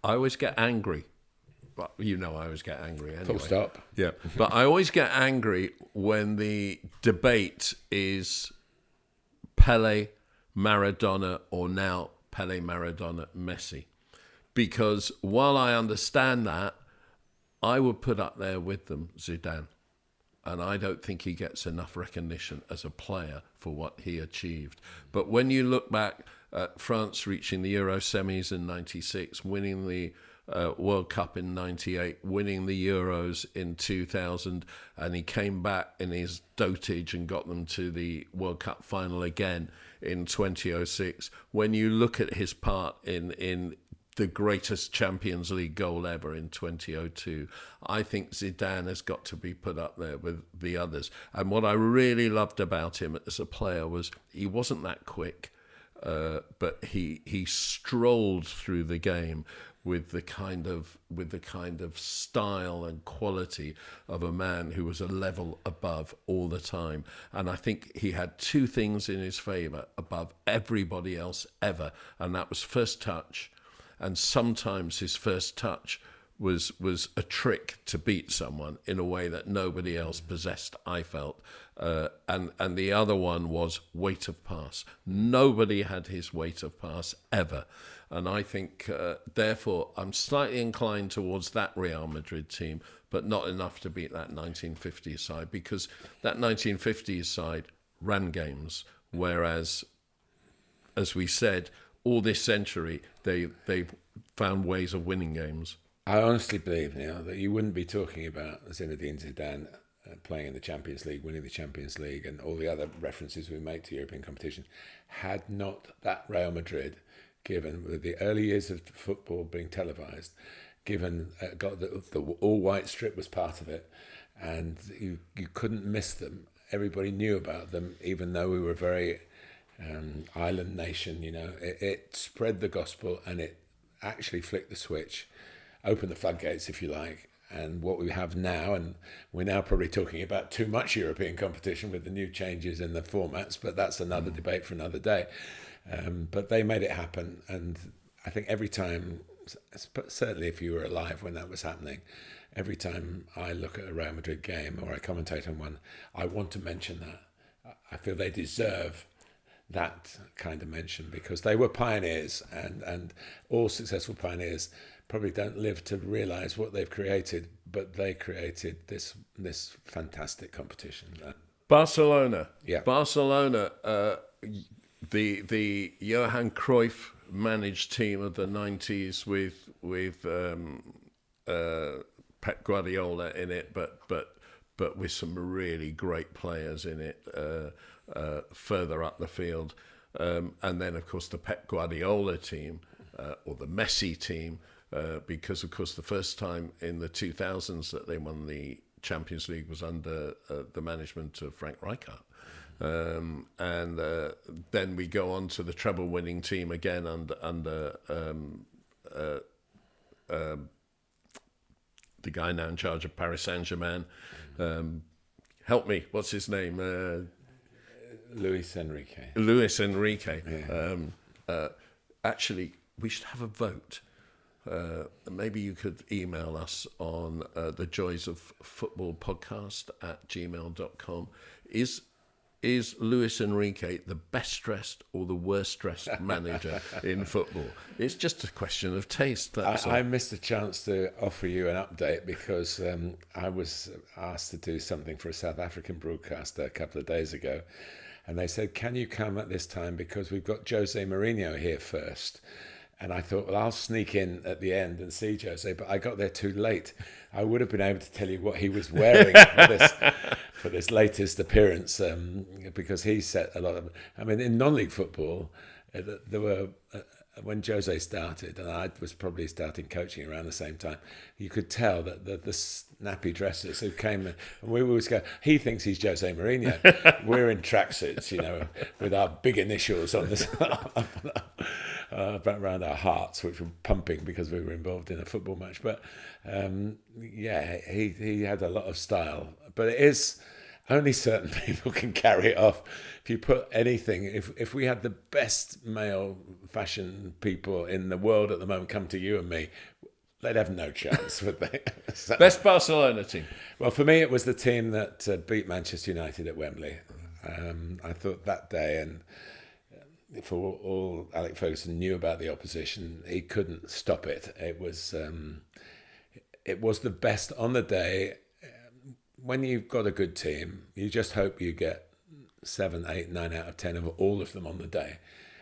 always get angry. Well, I always get angry anyway. Full stop. Yeah, but I always get angry when the debate is Pele, Maradona, or now Pele, Maradona, Messi. Because while I understand that, I would put up there with them Zidane. And I don't think he gets enough recognition as a player for what he achieved. But when you look back at France reaching the Euro semis in 96, winning the World Cup in 98, winning the Euros in 2000, and he came back in his dotage and got them to the World Cup final again in 2006. When you look at his part in the greatest Champions League goal ever in 2002, I think Zidane has got to be put up there with the others. And what I really loved about him as a player was he wasn't that quick, but he strolled through the game with the kind of style and quality of a man who was a level above all the time. And I think he had 2 things in his favour above everybody else ever, and that was first touch. And sometimes his first touch was a trick to beat someone in a way that nobody else possessed, I felt. And the other one was weight of pass. Nobody had his weight of pass ever. And I think, therefore, I'm slightly inclined towards that Real Madrid team, but not enough to beat that 1950s side, because that 1950s side ran games, whereas, as we said, all this century, they've found ways of winning games. I honestly believe, Neil, that you wouldn't be talking about Zinedine Zidane playing in the Champions League, winning the Champions League, and all the other references we make to European competition, had not that Real Madrid, given with the early years of football being televised, given got the all-white strip was part of it, and you couldn't miss them. Everybody knew about them, even though we were very island nation. It spread the gospel, and it actually flicked the switch, opened the floodgates, if you like, and what we have now, and we're now probably talking about too much European competition with the new changes in the formats, but that's another debate for another day. But they made it happen, and I think every time, certainly if you were alive when that was happening, every time I look at a Real Madrid game or I commentate on one, I want to mention that. I feel they deserve that kind of mention because they were pioneers, and all successful pioneers probably don't live to realise what they've created, but they created this fantastic competition. Barcelona. Yeah. Barcelona, the Johan Cruyff managed team of the 90s with Pep Guardiola in it, but with some really great players in it further up the field. And then, of course, the Pep Guardiola team, or the Messi team, because, of course, the first time in the 2000s that they won the Champions League was under the management of Frank Rijkaard. And then we go on to the treble-winning team again under the guy now in charge of Paris Saint-Germain. Help me, what's his name? Luis Enrique. Luis Enrique. Yeah. Actually, we should have a vote. Maybe you could email us on the Joys of Football podcast at gmail.com. Is Luis Enrique the best dressed or the worst dressed manager in football? It's just a question of taste. That's all. I missed a chance to offer you an update because I was asked to do something for a South African broadcaster a couple of days ago. And they said, can you come at this time because we've got Jose Mourinho here first? And I thought, well, I'll sneak in at the end and see Jose, but I got there too late. I would have been able to tell you what he was wearing for this latest appearance, because he set a lot of... I mean, in non-league football, there were... when Jose started, and I was probably starting coaching around the same time, you could tell that the snappy dressers who came, and we always go, he thinks he's Jose Mourinho. We're in tracksuits, with our big initials on this around our hearts, which were pumping because we were involved in a football match. But he had a lot of style. But it is... only certain people can carry it off. If you put anything, if we had the best male fashion people in the world at the moment come to you and me, they'd have no chance, would they? So, best Barcelona team? Well, for me, it was the team that beat Manchester United at Wembley. I thought that day, and for all Alex Ferguson knew about the opposition, he couldn't stop it. It was the best on the day. When you've got a good team, you just hope you get 7, 8, 9 out of 10 of all of them on the day.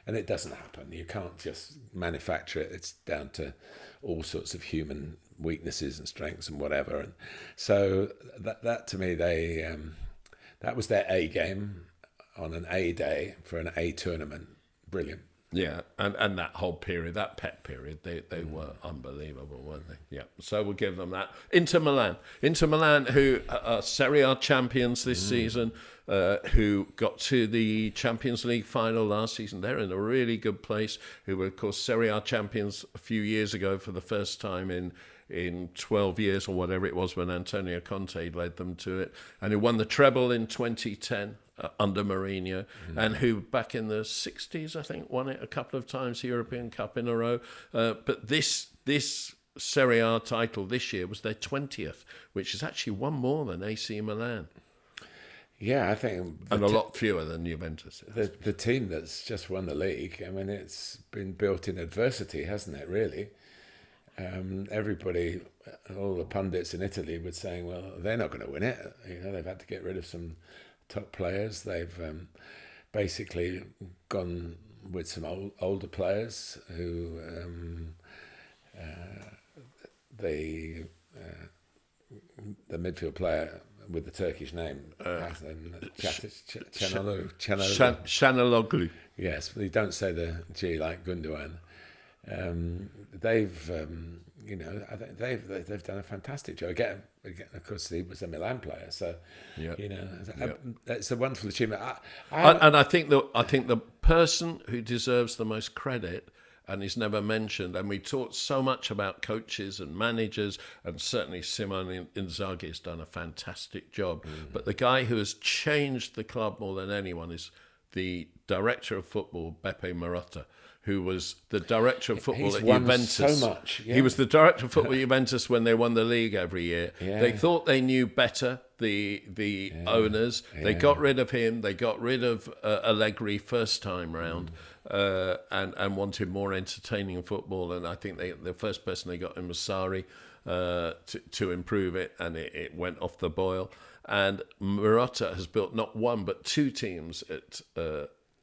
And it doesn't happen. You can't just manufacture it. It's down to all sorts of human weaknesses and strengths and whatever. And so that to me, that was their A game on an A day for an A tournament. Brilliant. Yeah, and that whole period, that Pep period, they were unbelievable, weren't they? Yeah, so we'll give them that. Inter Milan, who are Serie A champions this season, who got to the Champions League final last season. They're in a really good place, who were, of course, Serie A champions a few years ago for the first time in 12 years or whatever it was when Antonio Conte led them to it, and who won the treble in 2010. Under Mourinho, and who back in the 60s, I think, won it a couple of times, the European Cup in a row. But this Serie A title this year was their 20th, which is actually one more than AC Milan. Yeah, I think... And a lot fewer than Juventus. The team that's just won the league, I mean, it's been built in adversity, hasn't it, really? Everybody, all the pundits in Italy were saying, well, they're not going to win it. They've had to get rid of some top players. They've basically gone with some older players who the midfield player with the Turkish name, Şanaloglu. Yes, but you don't say the G like Gundogan. They've done a fantastic job. Again, of course, he was a Milan player, so it's a wonderful achievement. And I think the person who deserves the most credit and he's never mentioned. And we talked so much about coaches and managers, and certainly Simone Inzaghi has done a fantastic job. But the guy who has changed the club more than anyone is the director of football, Beppe Marotta, who was the director of football He's at won Juventus. so much. Yeah. He was the director of football at Juventus when they won the league every year. Yeah. They thought they knew better, the owners. They got rid of him. They got rid of Allegri first time round, and wanted more entertaining football. And I think the first person they got in was Sarri to improve it, and it went off the boil. And Marotta has built not one but two teams at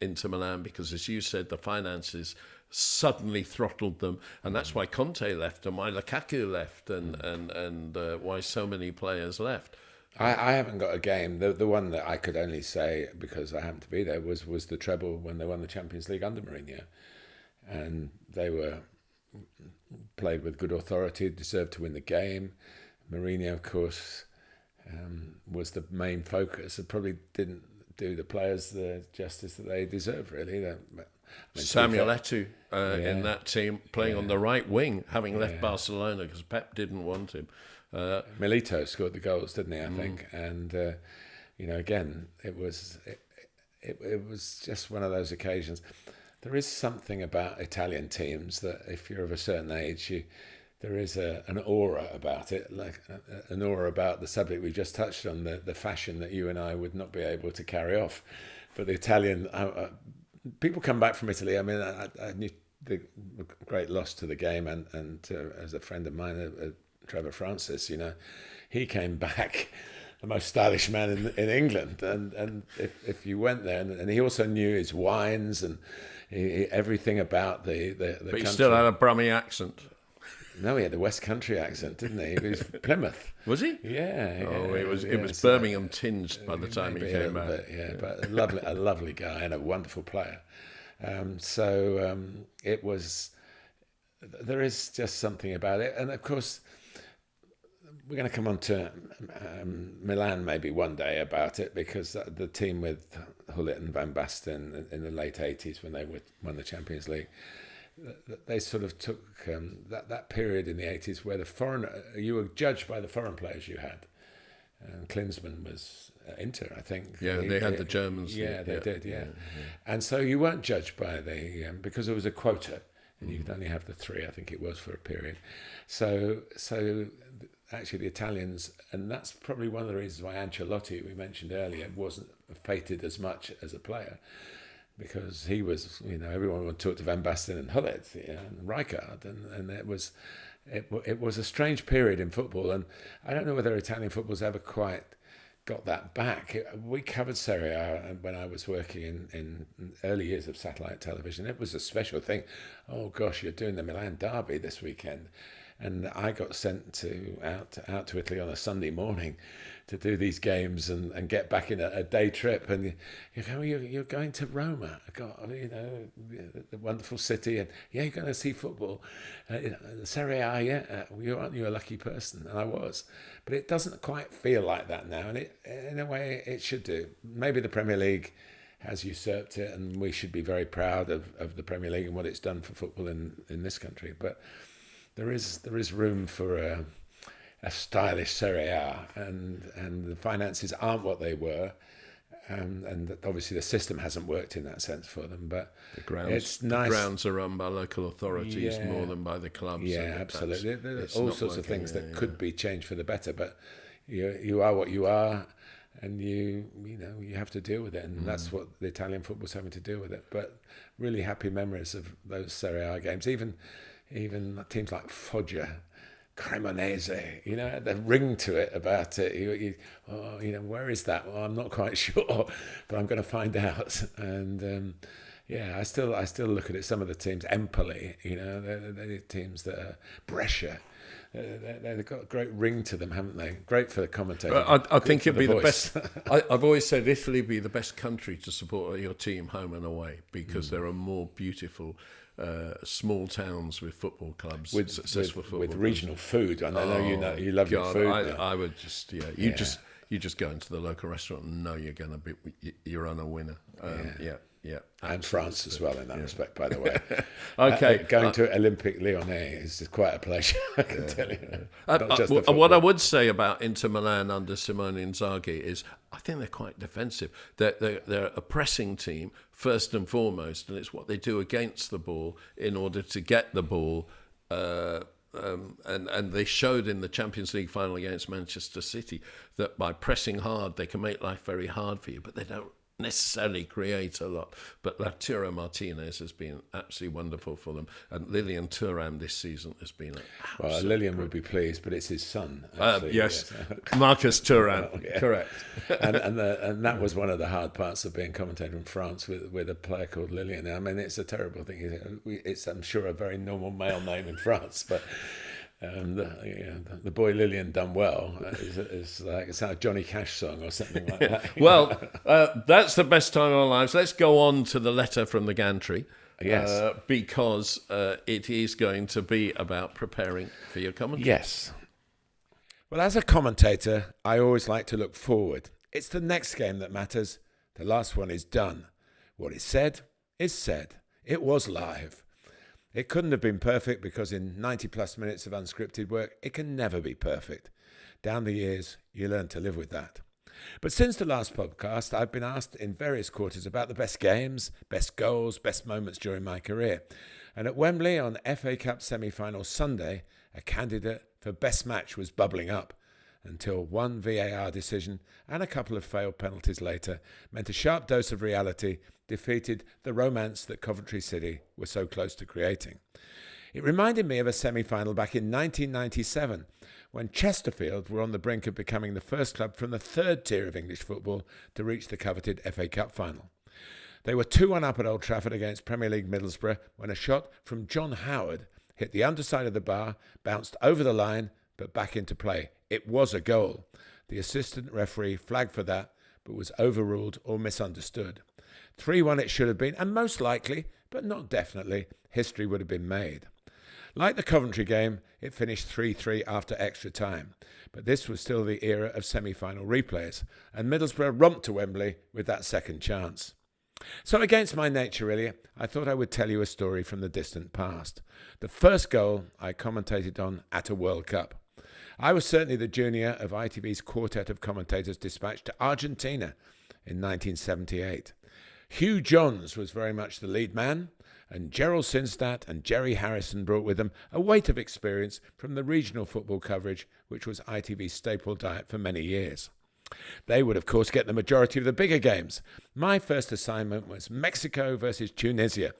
Inter Milan, because, as you said, the finances suddenly throttled them, and that's why Conte left, and why Lukaku left, and why so many players left. I haven't got a game. The one that I could only say, because I happened to be there, was the treble when they won the Champions League under Mourinho, and they were played with good authority, deserved to win the game. Mourinho, of course, was the main focus. It probably didn't do the players the justice that they deserve, really. Samuel Eto'o in that team, playing on the right wing, having left Barcelona because Pep didn't want him. Milito scored the goals, didn't he? I think, and again, it was just one of those occasions. There is something about Italian teams that, if you're of a certain age, there is an aura about it, like an aura about the subject we just touched on, the fashion that you and I would not be able to carry off. But the Italian, people come back from Italy. I mean, I knew the great loss to the game, and as a friend of mine, Trevor Francis, he came back the most stylish man in England. And if you went there, and he also knew his wines and everything about the But country. he still had a Brummie accent. No, he had the West Country accent, didn't he? He was Plymouth. Was he? Yeah. Oh, it was Birmingham tinged by the time he came back. But a lovely guy and a wonderful player. It was. There is just something about it, and of course, we're going to come on to Milan maybe one day about it, because the team with Gullit and Van Basten in the late 80s, when they won the Champions League, they sort of took that period in the 80s where you were judged by the foreign players you had. And Klinsmann was Inter, I think. Yeah, they had the Germans. Yeah, they did. And so you weren't judged by because there was a quota, and you could only have the three, I think it was, for a period. So actually the Italians, and that's probably one of the reasons why Ancelotti, we mentioned earlier, wasn't fated as much as a player. Because he was, everyone would talk to Van Basten and Gullit, and Rijkaard, and it was a strange period in football, and I don't know whether Italian football's ever quite got that back. We covered Serie A when I was working in early years of satellite television. It was a special thing. Oh gosh, you're doing the Milan derby this weekend. And I got sent out to Italy on a Sunday morning to do these games and get back in a day trip. And you go, you're going to Roma, the wonderful city, and you're going to see football. Serie A, aren't you a lucky person? And I was. But it doesn't quite feel like that now, and in a way it should do. Maybe the Premier League has usurped it, and we should be very proud of the Premier League and what it's done for football in this country. But there is room for a stylish Serie A, and the finances aren't what they were, and obviously the system hasn't worked in that sense for them. But it's nice. The grounds are run by local authorities more than by the clubs. Yeah, absolutely. There are all sorts of things that could be changed for the better, but you are what you are, and you have to deal with it, and that's what the Italian football's having to deal with it. But really happy memories of those Serie A games, even teams like Foggia, Cremonese, the ring to it about it. Where is that? Well, I'm not quite sure, but I'm going to find out. And I still look at it. Some of the teams, Empoli, they're teams that are Brescia. They've got a great ring to them, haven't they? Great for the commentator. I think it'd be the best. I've always said Italy would be the best country to support your team home and away, because there are more beautiful small towns with football clubs, with successful football with regional food. And I know you love your food. I would just you just go into the local restaurant and know you're on a winner. Yeah, and France as well in that respect, by the way. Okay. Going to Olympique Lyonnais is quite a pleasure, I can tell you. Not just the What football. I would say about Inter Milan under Simone Inzaghi is I think they're quite defensive. They're a pressing team, first and foremost, and it's what they do against the ball in order to get the ball. And they showed in the Champions League final against Manchester City that by pressing hard, they can make life very hard for you, but they don't necessarily create a lot. But Lautaro Martinez has been absolutely wonderful for them, and Lilian Thuram this season has been Well, Lilian would be pleased, but it's his son. Yes, Marcus Thuram, Yeah. correct. and that was one of the hard parts of being commentator in France with a player called Lilian. I mean, it's a terrible thing. It's, I'm sure, a very normal male name in France, but the boy Lilian done well is like it's a Johnny Cash song or something like that. Well, that's the best time of our lives. Let's go on to the letter from the Gantry. Yes. Because it is going to be about preparing for your commentary. Yes. Well, as a commentator, I always like to look forward. It's the next game that matters. The last one is done. What is said is said. It was live. It couldn't have been perfect because in 90 plus minutes of unscripted work, it can never be perfect. Down the years, you learn to live with that. But since the last podcast, I've been asked in various quarters about the best games, best goals, best moments during my career. And at Wembley on FA Cup semi-final Sunday, a candidate for best match was bubbling up until one VAR decision and a couple of failed penalties later meant a sharp dose of reality defeated the romance that Coventry City were so close to creating. It reminded me of a semi-final back in 1997 when Chesterfield were on the brink of becoming the first club from the third tier of English football to reach the coveted FA Cup final. They were 2-1 up at Old Trafford against Premier League Middlesbrough when a shot from John Howard hit the underside of the bar, bounced over the line, but back into play. It was a goal. The assistant referee flagged for that, but was overruled or misunderstood. 3-1 it should have been, and most likely, but not definitely, history would have been made. Like the Coventry game, it finished 3-3 after extra time, but this was still the era of semi-final replays, and Middlesbrough romped to Wembley with that second chance. So against my nature, really, I thought I would tell you a story from the distant past. The first goal I commentated on at a World Cup. I was certainly the junior of ITV's quartet of commentators dispatched to Argentina in 1978. Hugh Johns was very much the lead man, and Gerald Sinstadt and Jerry Harrison brought with them a weight of experience from the regional football coverage, which was ITV's staple diet for many years. They would, of course, get the majority of the bigger games. My first assignment was Mexico versus Tunisia.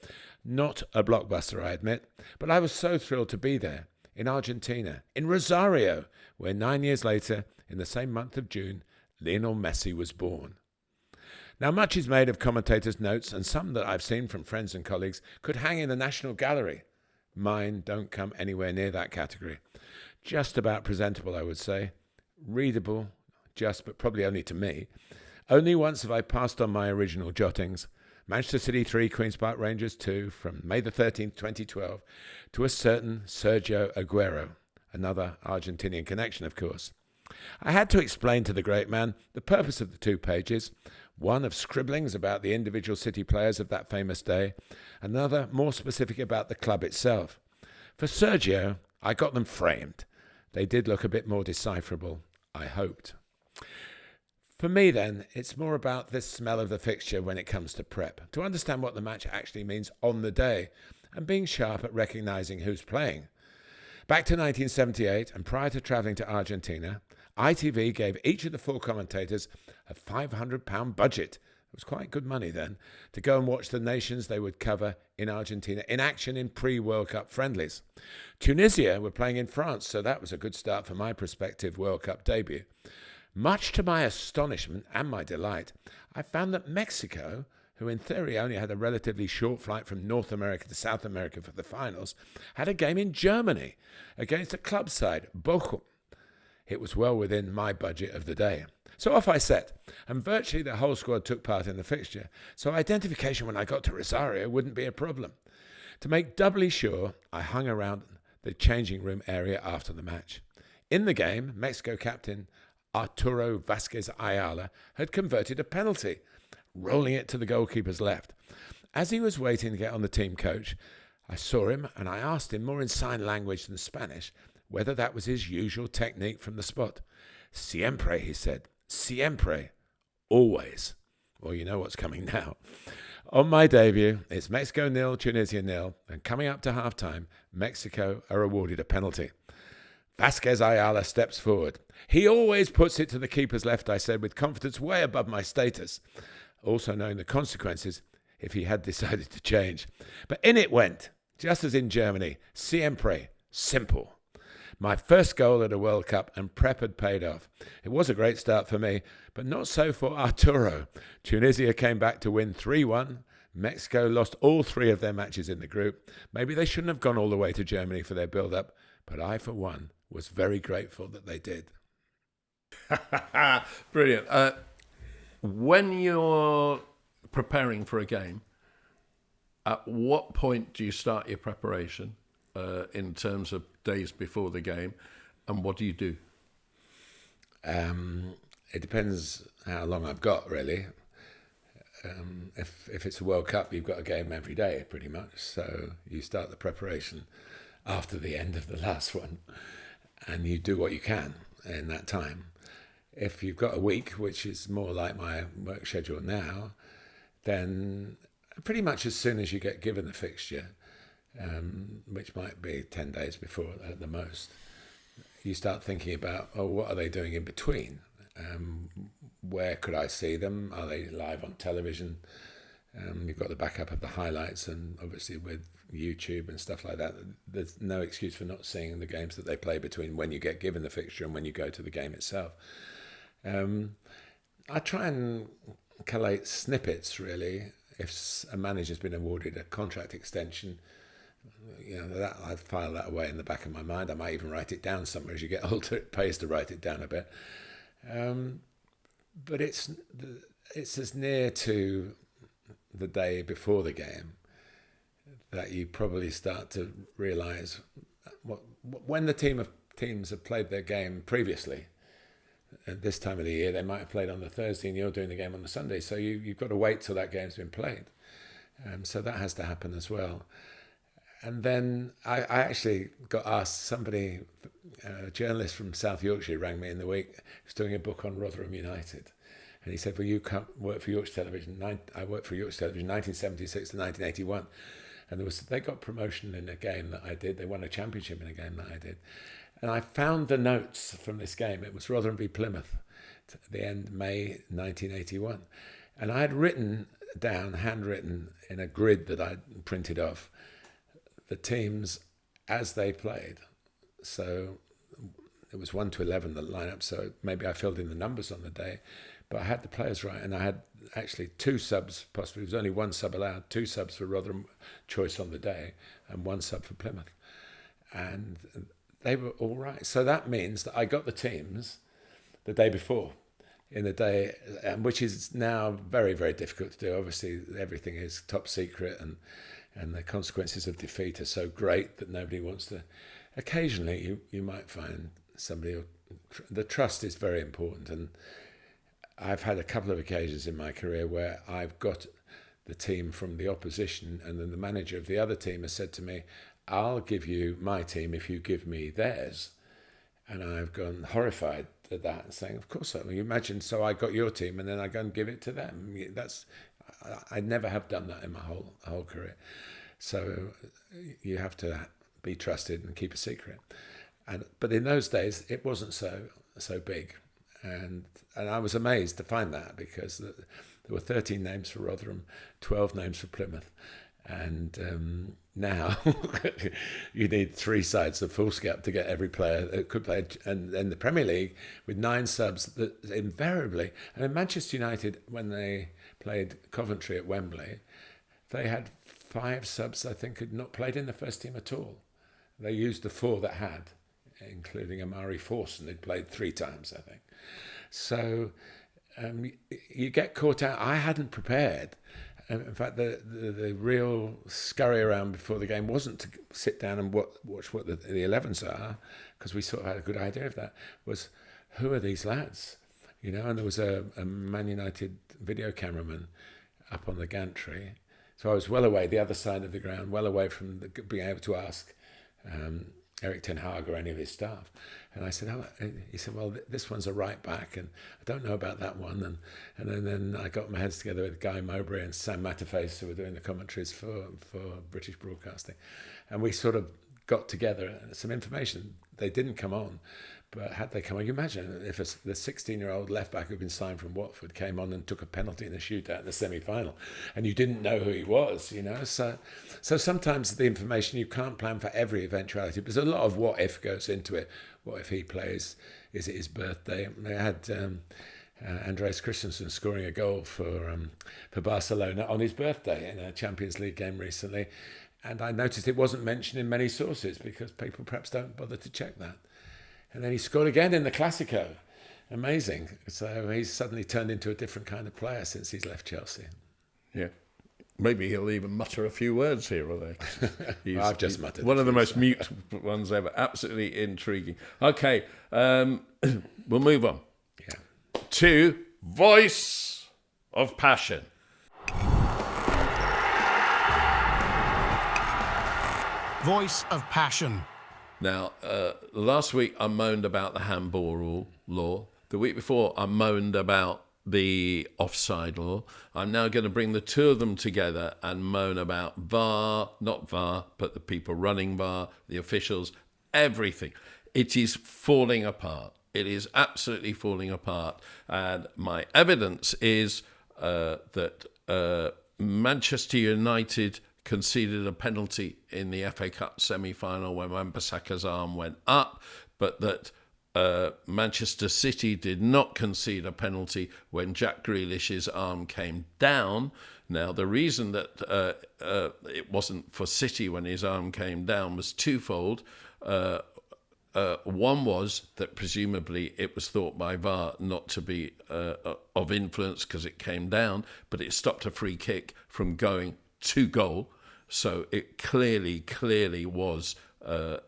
Not a blockbuster, I admit, but I was so thrilled to be there, in Argentina, in Rosario, where 9 years later, in the same month of June, Lionel Messi was born. Now, much is made of commentators' notes, and some that I've seen from friends and colleagues could hang in the National Gallery. Mine don't come anywhere near that category. Just about presentable, I would say. Readable, but probably only to me. Only once have I passed on my original jottings. Manchester City 3, Queen's Park Rangers 2, from May the 13th, 2012, to a certain Sergio Aguero, another Argentinian connection, of course. I had to explain to the great man the purpose of the 2 pages, one of scribblings about the individual City players of that famous day, another more specific about the club itself. For Sergio, I got them framed. They did look a bit more decipherable, I hoped. For me, then, it's more about this smell of the fixture when it comes to prep, to understand what the match actually means on the day, and being sharp at recognising who's playing. Back to 1978, and prior to travelling to Argentina, ITV gave each of the 4 commentators a £500 budget. It was quite good money then, to go and watch the nations they would cover in Argentina in action in pre-World Cup friendlies. Tunisia were playing in France, so that was a good start for my prospective World Cup debut. Much to my astonishment and my delight, I found that Mexico, who in theory only had a relatively short flight from North America to South America for the finals, had a game in Germany against a club side, Bochum. It was well within my budget of the day. So off I set, and virtually the whole squad took part in the fixture, so identification when I got to Rosario wouldn't be a problem. To make doubly sure, I hung around the changing room area after the match. In the game, Mexico captain Arturo Vasquez Ayala had converted a penalty. rolling it to the goalkeeper's left. As he was waiting to get on the team coach, I saw him and I asked him, more in sign language than Spanish, whether that was his usual technique from the spot. Siempre, he said. Siempre. Always. Well, you know what's coming now. On my debut, it's Mexico 0, Tunisia 0, and coming up to half-time, Mexico are awarded a penalty. Vasquez Ayala steps forward. He always puts it to the keeper's left, I said, with confidence way above my status, also knowing the consequences if he had decided to change. But in it went, just as in Germany, siempre, simple. My first goal at a World Cup, and prep had paid off. It was a great start for me, but not so for Arturo. Tunisia came back to win 3-1. Mexico lost all 3 of their matches in the group. Maybe they shouldn't have gone all the way to Germany for their build-up, but I, for one, was very grateful that they did. Brilliant. When you're preparing for a game, at what point do you start your preparation in terms of days before the game, and what do you do? It depends how long I've got, really. If it's a World Cup, you've got a game every day, pretty much. So you start the preparation after the end of the last one, and you do what you can in that time. If you've got a week, which is more like my work schedule now, then pretty much as soon as you get given the fixture, which might be 10 days before at the most, you start thinking about, what are they doing in between? Where could I see them? Are they live on television? You've got the backup of the highlights, and obviously with YouTube and stuff like that, there's no excuse for not seeing the games that they play between when you get given the fixture and when you go to the game itself. I try and collate snippets, really. If a manager's been awarded a contract extension, that I'd file that away in the back of my mind. I might even write it down somewhere. As you get older, it pays to write it down a bit. But it's as near to the day before the game that you probably start to realise when the teams have played their game previously. At this time of the year, they might have played on the Thursday and you're doing the game on the Sunday. So you've got to wait till that game's been played. So that has to happen as well. And then I actually got asked, a journalist from South Yorkshire rang me in the week, who's doing a book on Rotherham United. And he said, well, you can't work for Yorkshire Television. I worked for Yorkshire Television 1976 to 1981. And they got promotion in a game that I did. They won a championship in a game that I did. And I found the notes from this game. It was Rotherham v Plymouth at the end, May 1981. And I had written down, handwritten in a grid that I'd printed off, the teams as they played. So it was 1 to 11, the lineup. So maybe I filled in the numbers on the day. But I had the players right. And I had actually 2 subs, possibly. There was only 1 sub allowed. 2 subs for Rotherham choice on the day and 1 sub for Plymouth. And they were all right. So that means that I got the teams the day before, in the day, which is now very, very difficult to do. Obviously, everything is top secret, and the consequences of defeat are so great that nobody wants to. Occasionally, you might find somebody. The trust is very important, and I've had a couple of occasions in my career where I've got the team from the opposition, and then the manager of the other team has said to me, I'll give you my team if you give me theirs. And I've gone horrified at that, saying, of course, you imagine, so I got your team and then I go and give it to them. I never have done that in my whole career. So you have to be trusted and keep a secret. But in those days, it wasn't so big. And I was amazed to find that, because there were 13 names for Rotherham, 12 names for Plymouth. And now you need 3 sides of foolscap to get every player that could play. And then the Premier League with 9 subs that invariably, Manchester United, when they played Coventry at Wembley, they had 5 subs, I think, had not played in the first team at all. They used the 4 that had, including Amari Forson, who'd played 3 times, I think. So you get caught out. I hadn't prepared. In fact, the real scurry around before the game wasn't to sit down and watch what the 11s are, because we sort of had a good idea of that, was who are these lads? And there was a Man United video cameraman up on the Gantry. So I was well away, the other side of the ground, well away from being able to ask Eric Ten Hag or any of his staff. And I said, he said, well, this one's a right back, and I don't know about that one. And then I got my heads together with Guy Mowbray and Sam Matterface, who were doing the commentaries for British Broadcasting. And we sort of got together some information. They didn't come on, but had they come on, you imagine if the 16-year-old left-back who'd been signed from Watford came on and took a penalty in a shootout in the semi-final, and you didn't know who he was, So sometimes the information, you can't plan for every eventuality, but there's a lot of what-if goes into it. What if he plays? Is it his birthday? They had Andreas Christensen scoring a goal for Barcelona on his birthday in a Champions League game recently, and I noticed it wasn't mentioned in many sources because people perhaps don't bother to check that. And then he scored again in the Classico. Amazing. So he's suddenly turned into a different kind of player since he's left Chelsea. Yeah. Maybe he'll even mutter a few words here or there. I've just muttered. One of the most mute ones ever. Absolutely intriguing. Okay, we'll move on. Yeah. To Voice of Passion. Voice of Passion. Now, last week I moaned about the handball law. The week before I moaned about the offside law. I'm now going to bring the two of them together and moan about VAR, not VAR, but the people running VAR, the officials, everything. It is falling apart. It is absolutely falling apart. And my evidence is that Manchester United conceded a penalty in the FA Cup semi-final when Wan-Bissaka's arm went up, but that Manchester City did not concede a penalty when Jack Grealish's arm came down. Now, the reason that it wasn't for City when his arm came down was twofold. One was that presumably it was thought by VAR not to be of influence because it came down, but it stopped a free kick from going to goal. So it clearly was a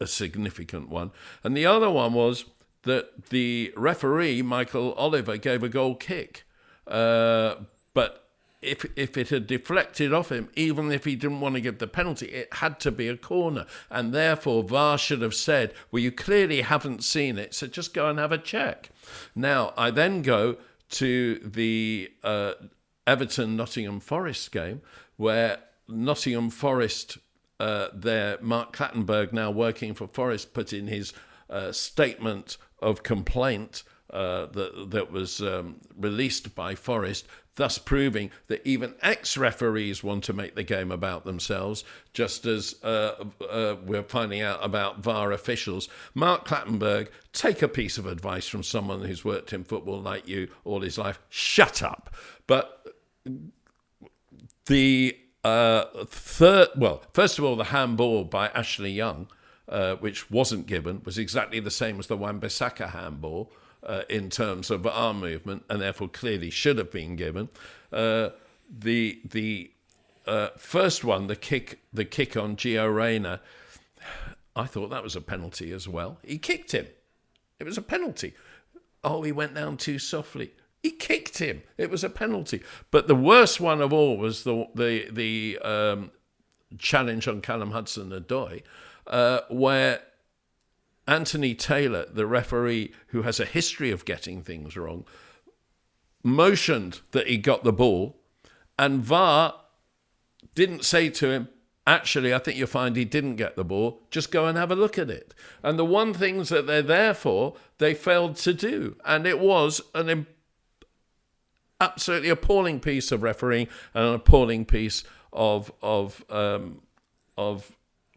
significant one. And the other one was that the referee, Michael Oliver, gave a goal kick. But if it had deflected off him, even if he didn't want to give the penalty, it had to be a corner. And therefore, VAR should have said, well, you clearly haven't seen it, so just go and have a check. Now, I then go to the Everton-Nottingham Forest game, where Nottingham Forest, Mark Clattenburg, now working for Forest, put in his statement of complaint that was released by Forest, thus proving that even ex-referees want to make the game about themselves, just as we're finding out about VAR officials. Mark Clattenburg, take a piece of advice from someone who's worked in football like you all his life. Shut up. But the first of all, the handball by Ashley Young, which wasn't given, was exactly the same as the Wan-Bissaka handball in terms of arm movement, and therefore clearly should have been given. The first one, the kick on Gio Reyna, I thought that was a penalty as well. He kicked him. It was a penalty. Oh, he went down too softly. He kicked him. It was a penalty. But the worst one of all was the challenge on Callum Hudson-Odoi, where Anthony Taylor, the referee who has a history of getting things wrong, motioned that he got the ball, and VAR didn't say to him, actually, I think you'll find he didn't get the ball. Just go and have a look at it. And the one things that they're there for, they failed to do. And it was an absolutely appalling piece of refereeing and an appalling piece of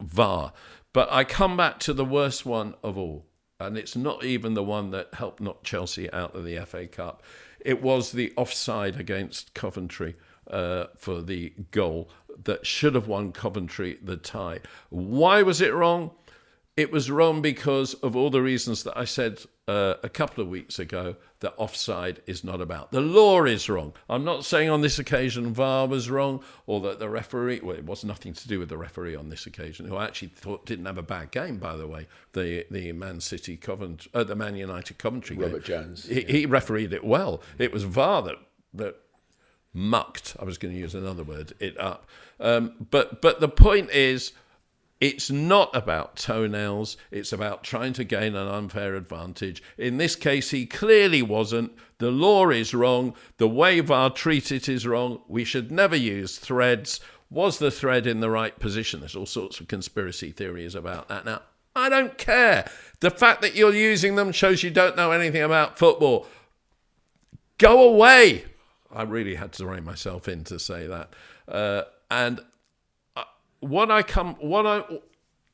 VAR. But I come back to the worst one of all, and it's not even the one that helped knock Chelsea out of the FA Cup. It was the offside against Coventry for the goal that should have won Coventry the tie. Why was it wrong? It was wrong because of all the reasons that I said a couple of weeks ago that offside is not about. The law is wrong. I'm not saying on this occasion VAR was wrong or that the referee, well, it was nothing to do with the referee on this occasion, who I actually thought didn't have a bad game, by the way, the Man United Coventry game. Robert Jones. He refereed it well. It was VAR that mucked, I was going to use another word, it up. But the point is, it's not about toenails. It's about trying to gain an unfair advantage. In this case, he clearly wasn't. The law is wrong. The way VAR treat it is wrong. We should never use threads. Was the thread in the right position? There's all sorts of conspiracy theories about that. Now, I don't care. The fact that you're using them shows you don't know anything about football. Go away. I really had to rein myself in to say that.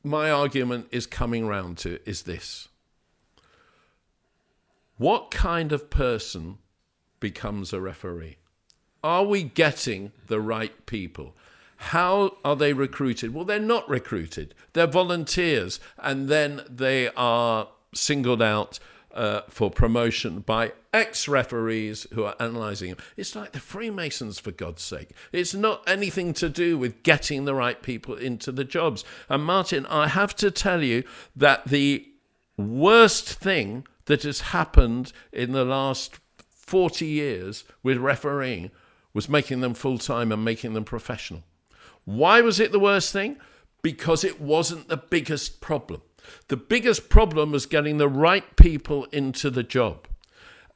My argument is coming round to is this. What kind of person becomes a referee? Are we getting the right people? How are they recruited? Well, they're not recruited. They're volunteers, and then they are singled out for promotion by ex-referees who are analysing them. It's like the Freemasons, for God's sake. It's not anything to do with getting the right people into the jobs. And Martin, I have to tell you that the worst thing that has happened in the last 40 years with refereeing was making them full-time and making them professional. Why was it the worst thing? Because it wasn't the biggest problem. The biggest problem was getting the right people into the job.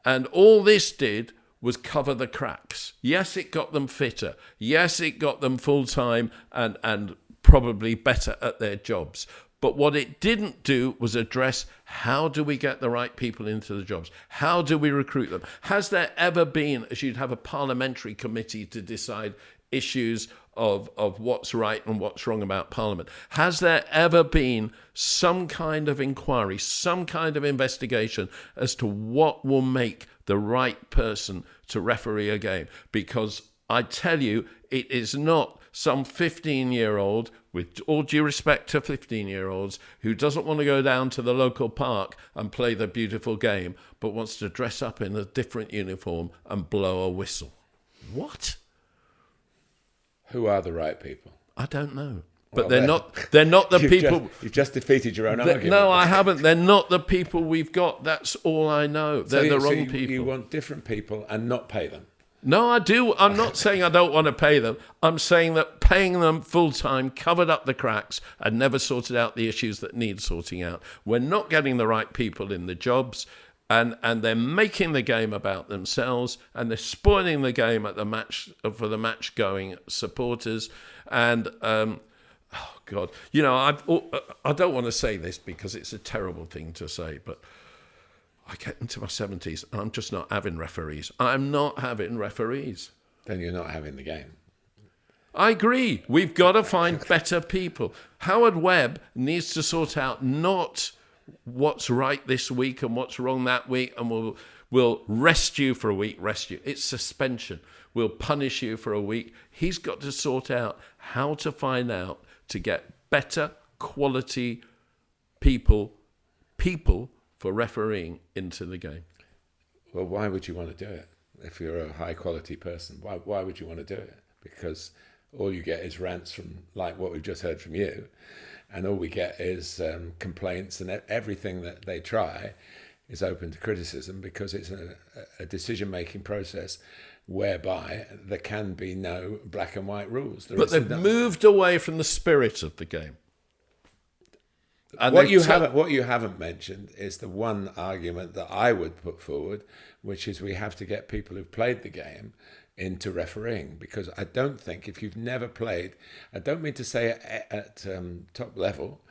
And all this did was cover the cracks. Yes, it got them fitter. Yes, it got them full-time and probably better at their jobs. But what it didn't do was address how do we get the right people into the jobs? How do we recruit them? Has there ever been, as you'd have a parliamentary committee to decide issues of what's right and what's wrong about Parliament. Has there ever been some kind of inquiry, some kind of investigation as to what will make the right person to referee a game? Because I tell you, it is not some 15-year-old, with all due respect to 15-year-olds, who doesn't want to go down to the local park and play the beautiful game, but wants to dress up in a different uniform and blow a whistle. What? Who are the right people? I don't know. But they're not the people... You've just defeated your own argument. No, I haven't. They're not the people we've got. That's all I know. They're the wrong people. You want different people and not pay them? No, I do. I'm not saying I don't want to pay them. I'm saying that paying them full-time covered up the cracks and never sorted out the issues that need sorting out. We're not getting the right people in the jobs. And they're making the game about themselves, and they're spoiling the game at the match for the match-going supporters. And oh God, you know, I don't want to say this because it's a terrible thing to say, but I get into my 70s, and I'm just not having referees. I'm not having referees. Then you're not having the game. I agree. We've got to find better people. Howard Webb needs to sort out not what's right this week and what's wrong that week, and we'll rest you for a week, It's suspension. We'll punish you for a week. He's got to sort out how to find out to get better quality people for refereeing into the game. Well, why would you want to do it if you're a high quality person? Why would you want to do it? Because all you get is rants from like what we've just heard from you. And all we get is complaints, and everything that they try is open to criticism because it's a decision-making process whereby there can be no black and white rules. But they've moved away from the spirit of the game. And what you haven't mentioned is the one argument that I would put forward, which is we have to get people who've played the game into refereeing, because I don't think if you've never played, I don't mean to say at top level,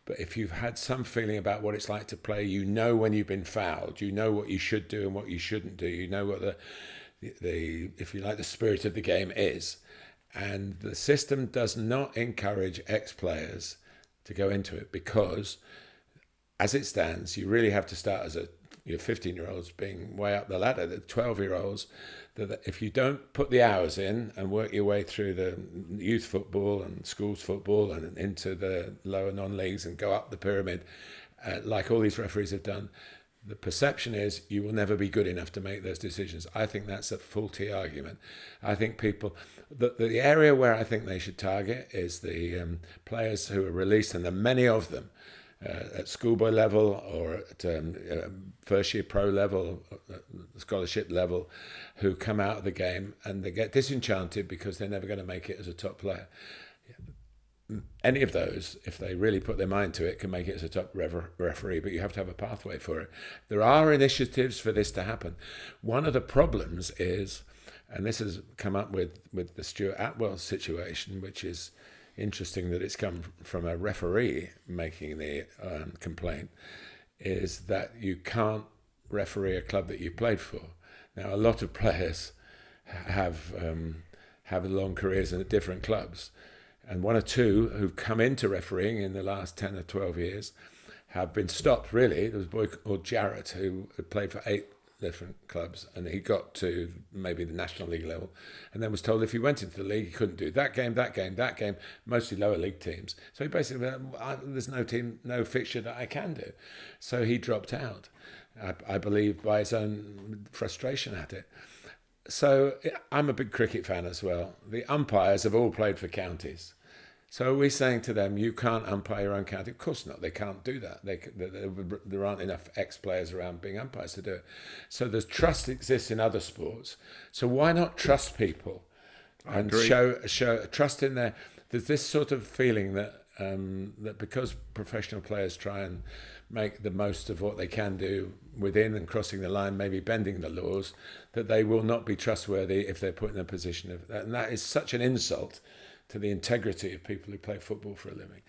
but if you've had some feeling about what it's like to play, you know when you've been fouled, you know what you should do and what you shouldn't do, you know what the if you like the spirit of the game is, and the system does not encourage ex-players to go into it because, as it stands, you really have to start as your 15-year-olds being way up the ladder, the 12-year-olds, that if you don't put the hours in and work your way through the youth football and schools football and into the lower non-leagues and go up the pyramid, like all these referees have done, The perception is you will never be good enough to make those decisions. I think that's a faulty argument. I think the area where I think they should target is the players who are released, and there are many of them, at schoolboy level or at first year pro level, scholarship level, who come out of the game and they get disenchanted because they're never going to make it as a top player. Any of those, if they really put their mind to it, can make it as a top referee, but you have to have a pathway for it. There are initiatives for this to happen. One of the problems is, and this has come up with the Stuart Atwell situation, which is interesting that it's come from a referee making the complaint, is that you can't referee a club that you played for. Now, a lot of players have long careers in different clubs. And one or two who've come into refereeing in the last 10 or 12 years have been stopped, really. There was a boy called Jarrett who had played for 8 different clubs, and he got to maybe the National League level, and then was told if he went into the league, he couldn't do that game, mostly lower league teams. So he basically went, there's no fixture that I can do. So he dropped out, I believe, by his own frustration at it. So I'm a big cricket fan as well. The umpires have all played for counties. So are we saying to them, you can't umpire your own county? Of course not. They can't do that. There aren't enough ex-players around being umpires to do it. So there's trust exists in other sports. So why not trust people and show trust in there? There's this sort of feeling that that because professional players try and make the most of what they can do within and crossing the line, maybe bending the laws, that they will not be trustworthy if they're put in a position of that. And that is such an insult to the integrity of people who play football for a living.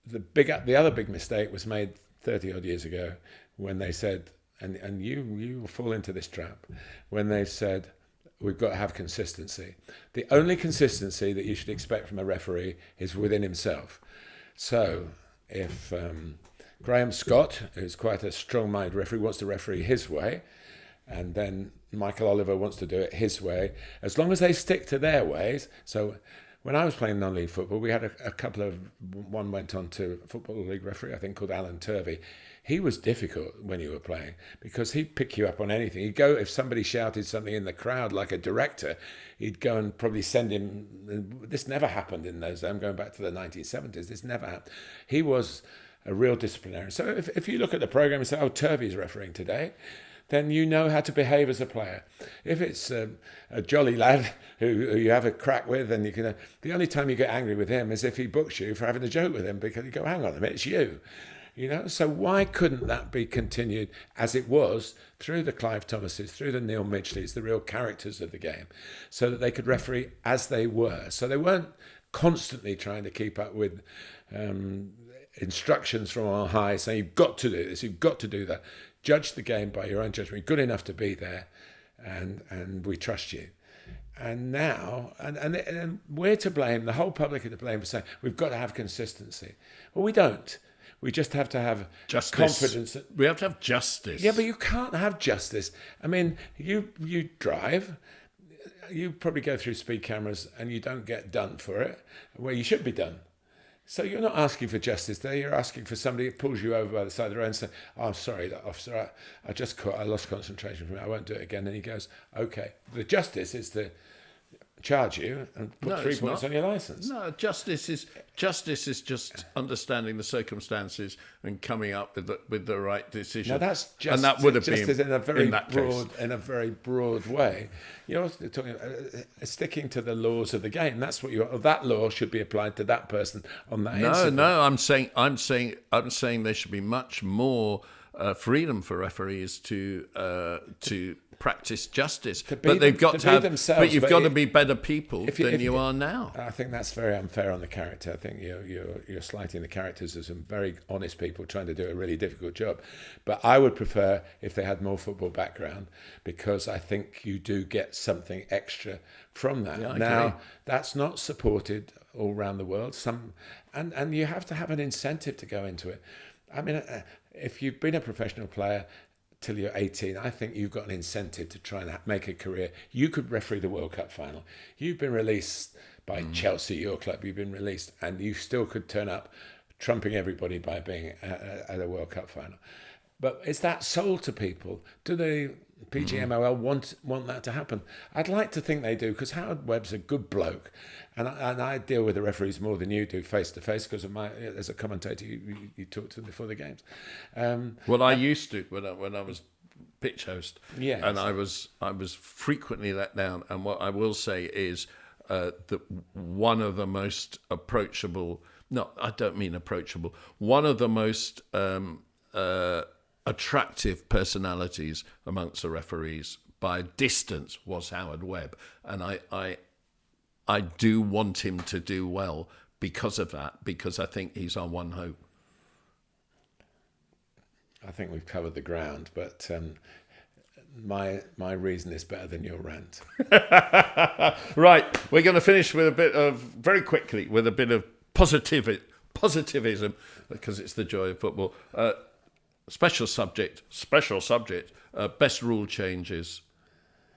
The other big mistake was made 30 odd years ago when they said, and you will fall into this trap, when they said, we've got to have consistency. The only consistency that you should expect from a referee is within himself. So if Graham Scott, who's quite a strong-minded referee, wants to referee his way, and then Michael Oliver wants to do it his way, as long as they stick to their ways. So when I was playing non-league football, we had a couple of, one went on to a Football League referee, I think, called Alan Turvey. He was difficult when you were playing because he'd pick you up on anything. He'd go, if somebody shouted something in the crowd like a director, he'd go and probably send him, this never happened in those days, I'm going back to the 1970s, this never happened. He was a real disciplinarian. So if you look at the programme and say, oh, Turvey's refereeing today, then you know how to behave as a player. If it's a jolly lad who you have a crack with, then you can. The only time you get angry with him is if he books you for having a joke with him, because you go, hang on a minute, it's you. You know, so why couldn't that be continued as it was through the Clive Thomases, through the Neil Midgeleys, the real characters of the game, so that they could referee as they were, so they weren't constantly trying to keep up with instructions from on high, saying you've got to do this, you've got to do that. Judge the game by your own judgment. You're good enough to be there, and we trust you. And now, and we're to blame, the whole public are to blame for saying we've got to have consistency. Well, we don't. We just have to have confidence. We have to have justice. Yeah, but you can't have justice. I mean, you drive, you probably go through speed cameras and you don't get done for it, where you should be done. So you're not asking for justice there. You're asking for somebody that pulls you over by the side of the road and says, oh, I'm sorry, that officer, I lost concentration from it. I won't do it again. And he goes, okay. The justice is to charge you and put 3 points on your licence. No, justice is just understanding the circumstances and coming up with the right decision. Now that's just, and that would have been in a very broad way. You're talking about sticking to the laws of the game. That's what that law should be applied to that person on that incident. No. I'm saying there should be much more freedom for referees to practice justice, but they've got to have themselves. But you've got to be better people than you are now. I think that's very unfair on the character. I think you're slighting the characters of some very honest people trying to do a really difficult job. But I would prefer if they had more football background, because I think you do get something extra from that. Yeah, now that's not supported all around the world. And you have to have an incentive to go into it. I mean, if you've been a professional player till you're 18, I think you've got an incentive to try and make a career. You could referee the World Cup final. You've been released by Chelsea, your club. You've been released, and you still could turn up, trumping everybody by being at a World Cup final. But is that sold to people? Do the PGMOL want that to happen? I'd like to think they do, because Howard Webb's a good bloke, and I deal with the referees more than you do face to face because of as a commentator you talk to them before the games. Well, I used to when I was pitch host, yes. and I was frequently let down. And what I will say is that one of the most approachable. No, I don't mean approachable. One of the most attractive personalities amongst the referees by a distance was Howard Webb, and I do want him to do well because of that, because I think he's our one hope. I think we've covered the ground, but my reason is better than your rant. Right, we're going to finish with a bit of very quickly with a bit of positivism, because it's the joy of football. Special subject. Best rule changes,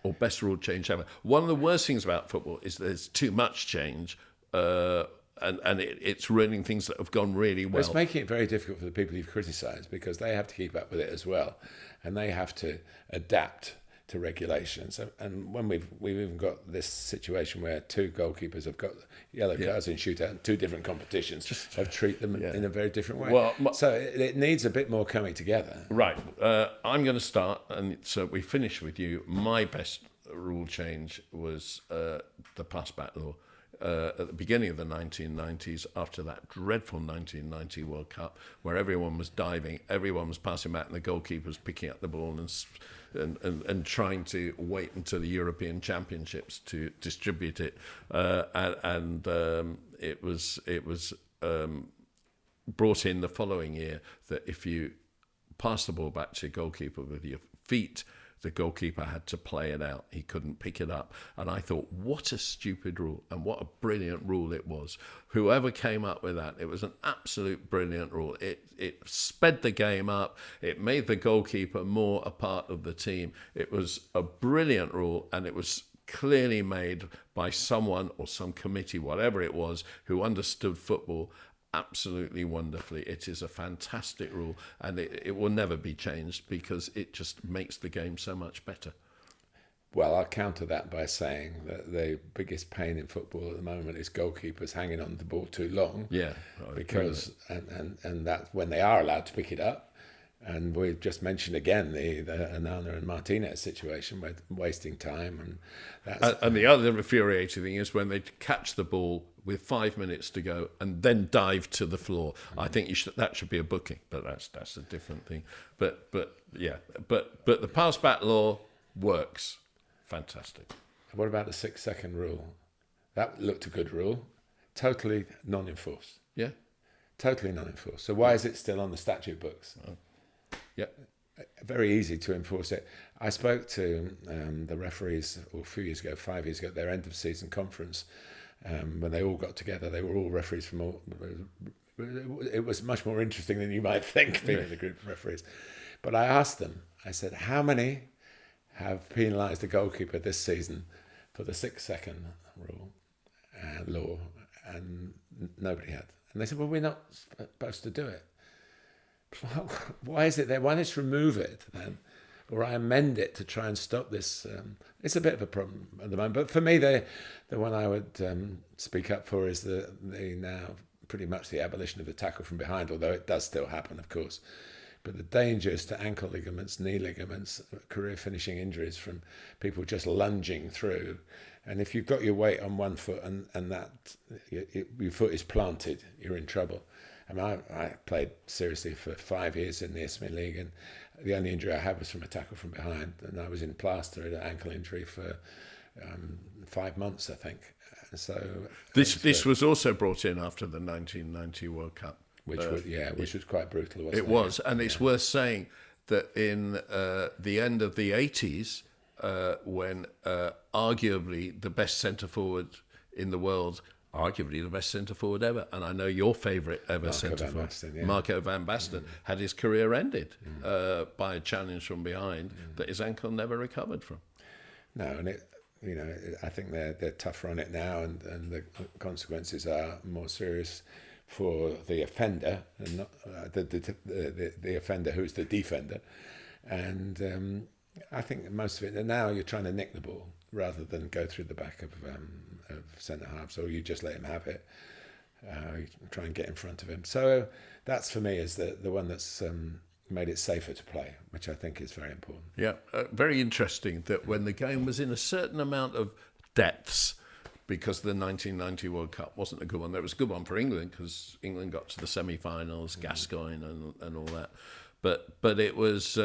or best rule change ever. One of the worst things about football is there's too much change, and it's ruining things that have gone really well. It's making it very difficult for the people you've criticised, because they have to keep up with it as well, and they have to adapt to regulations. And when we've even got this situation where two goalkeepers have got yellow cards in shootout in two different competitions, have treated them in a very different way. Well, so it needs a bit more coming together. Right. I'm going to start, and so we finish with you. My best rule change was the pass-back law. At the beginning of the 1990s, after that dreadful 1990 World Cup, where everyone was diving, everyone was passing back, and the goalkeeper was picking up the ball and trying to wait until the European Championships to distribute it, it was brought in the following year that if you pass the ball back to your goalkeeper with your feet, the goalkeeper had to play it out. He couldn't pick it up. And I thought, what a stupid rule, and what a brilliant rule it was. Whoever came up with that, it was an absolute brilliant rule. It sped the game up. It made the goalkeeper more a part of the team. It was a brilliant rule, and it was clearly made by someone or some committee, whatever it was, who understood football absolutely wonderfully. It is a fantastic rule, and it will never be changed, because it just makes the game so much better. Well, I'll counter that by saying that the biggest pain in football at the moment is goalkeepers hanging on to the ball too long. Yeah, because and that's when they are allowed to pick it up. And we've just mentioned again the Anana and Martinez situation, where wasting time, and the other infuriating thing is when they catch the ball with 5 minutes to go and then dive to the floor. I think that should be a booking, but that's a different thing. But the pass back law works. Fantastic. What about the 6-second rule? That looked a good rule. Totally non-enforced. Yeah. Totally non-enforced. So why is it still on the statute books? Yeah. Very easy to enforce it. I spoke to the referees a few years ago, 5 years ago, at their end of season conference, when they all got together. They were all referees from all. It was much more interesting than you might think, being in a group of referees. But I asked them, I said, how many have penalised the goalkeeper this season for the 6-second rule law? And nobody had. And they said, well, we're not supposed to do it. Why is it there? Why not remove it then? Or I amend it to try and stop this. It's a bit of a problem at the moment. But for me, the one I would speak up for is the now pretty much the abolition of the tackle from behind, although it does still happen, of course. But the dangers to ankle ligaments, knee ligaments, career-finishing injuries from people just lunging through. And if you've got your weight on one foot and that your foot is planted, you're in trouble. I mean, I played seriously for 5 years in the Isthmian League, and the only injury I had was from a tackle from behind. And I was in plaster at an ankle injury for 5 months, I think. So this was also brought in after the 1990 World Cup. Which was quite brutal, wasn't it? It was, and it's worth saying that in the end of the 80s, when arguably the best centre-forward in the world, arguably the best centre-forward ever, and I know your favourite ever centre-forward, Marco van Basten, had his career ended by a challenge from behind that his ankle never recovered from. No, and I think they're tougher on it now, and the consequences are more serious. for the offender, and not the offender who's the defender. And I think most of it, now you're trying to nick the ball rather than go through the back of centre-halves, or you just let him have it. You try and get in front of him. So that's, for me, is the one that's made it safer to play, which I think is very important. Yeah, very interesting that when the game was in a certain amount of depths, because the 1990 World Cup wasn't a good one. That was a good one for England because England got to the semi-finals, Gascoigne and all that. But it was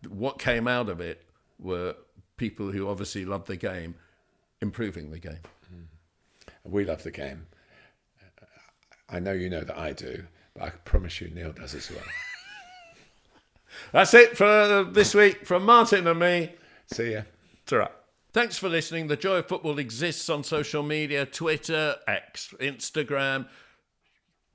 what came out of it were people who obviously loved the game improving the game. We love the game. I know you know that I do, but I promise you Neil does as well. That's it for this week from Martin and me. See ya. Ta-ra. Thanks for listening. The Joy of Football exists on social media, Twitter, X, Instagram.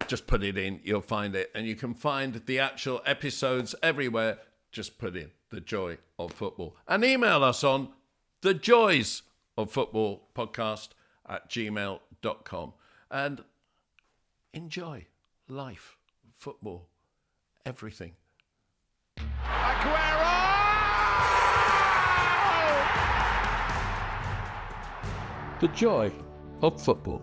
Just put it in, you'll find it. And you can find the actual episodes everywhere. Just put in The Joy of Football. And email us on thejoysoffootballpodcast@gmail.com. And enjoy life, football, everything. Aguero! The joy of football.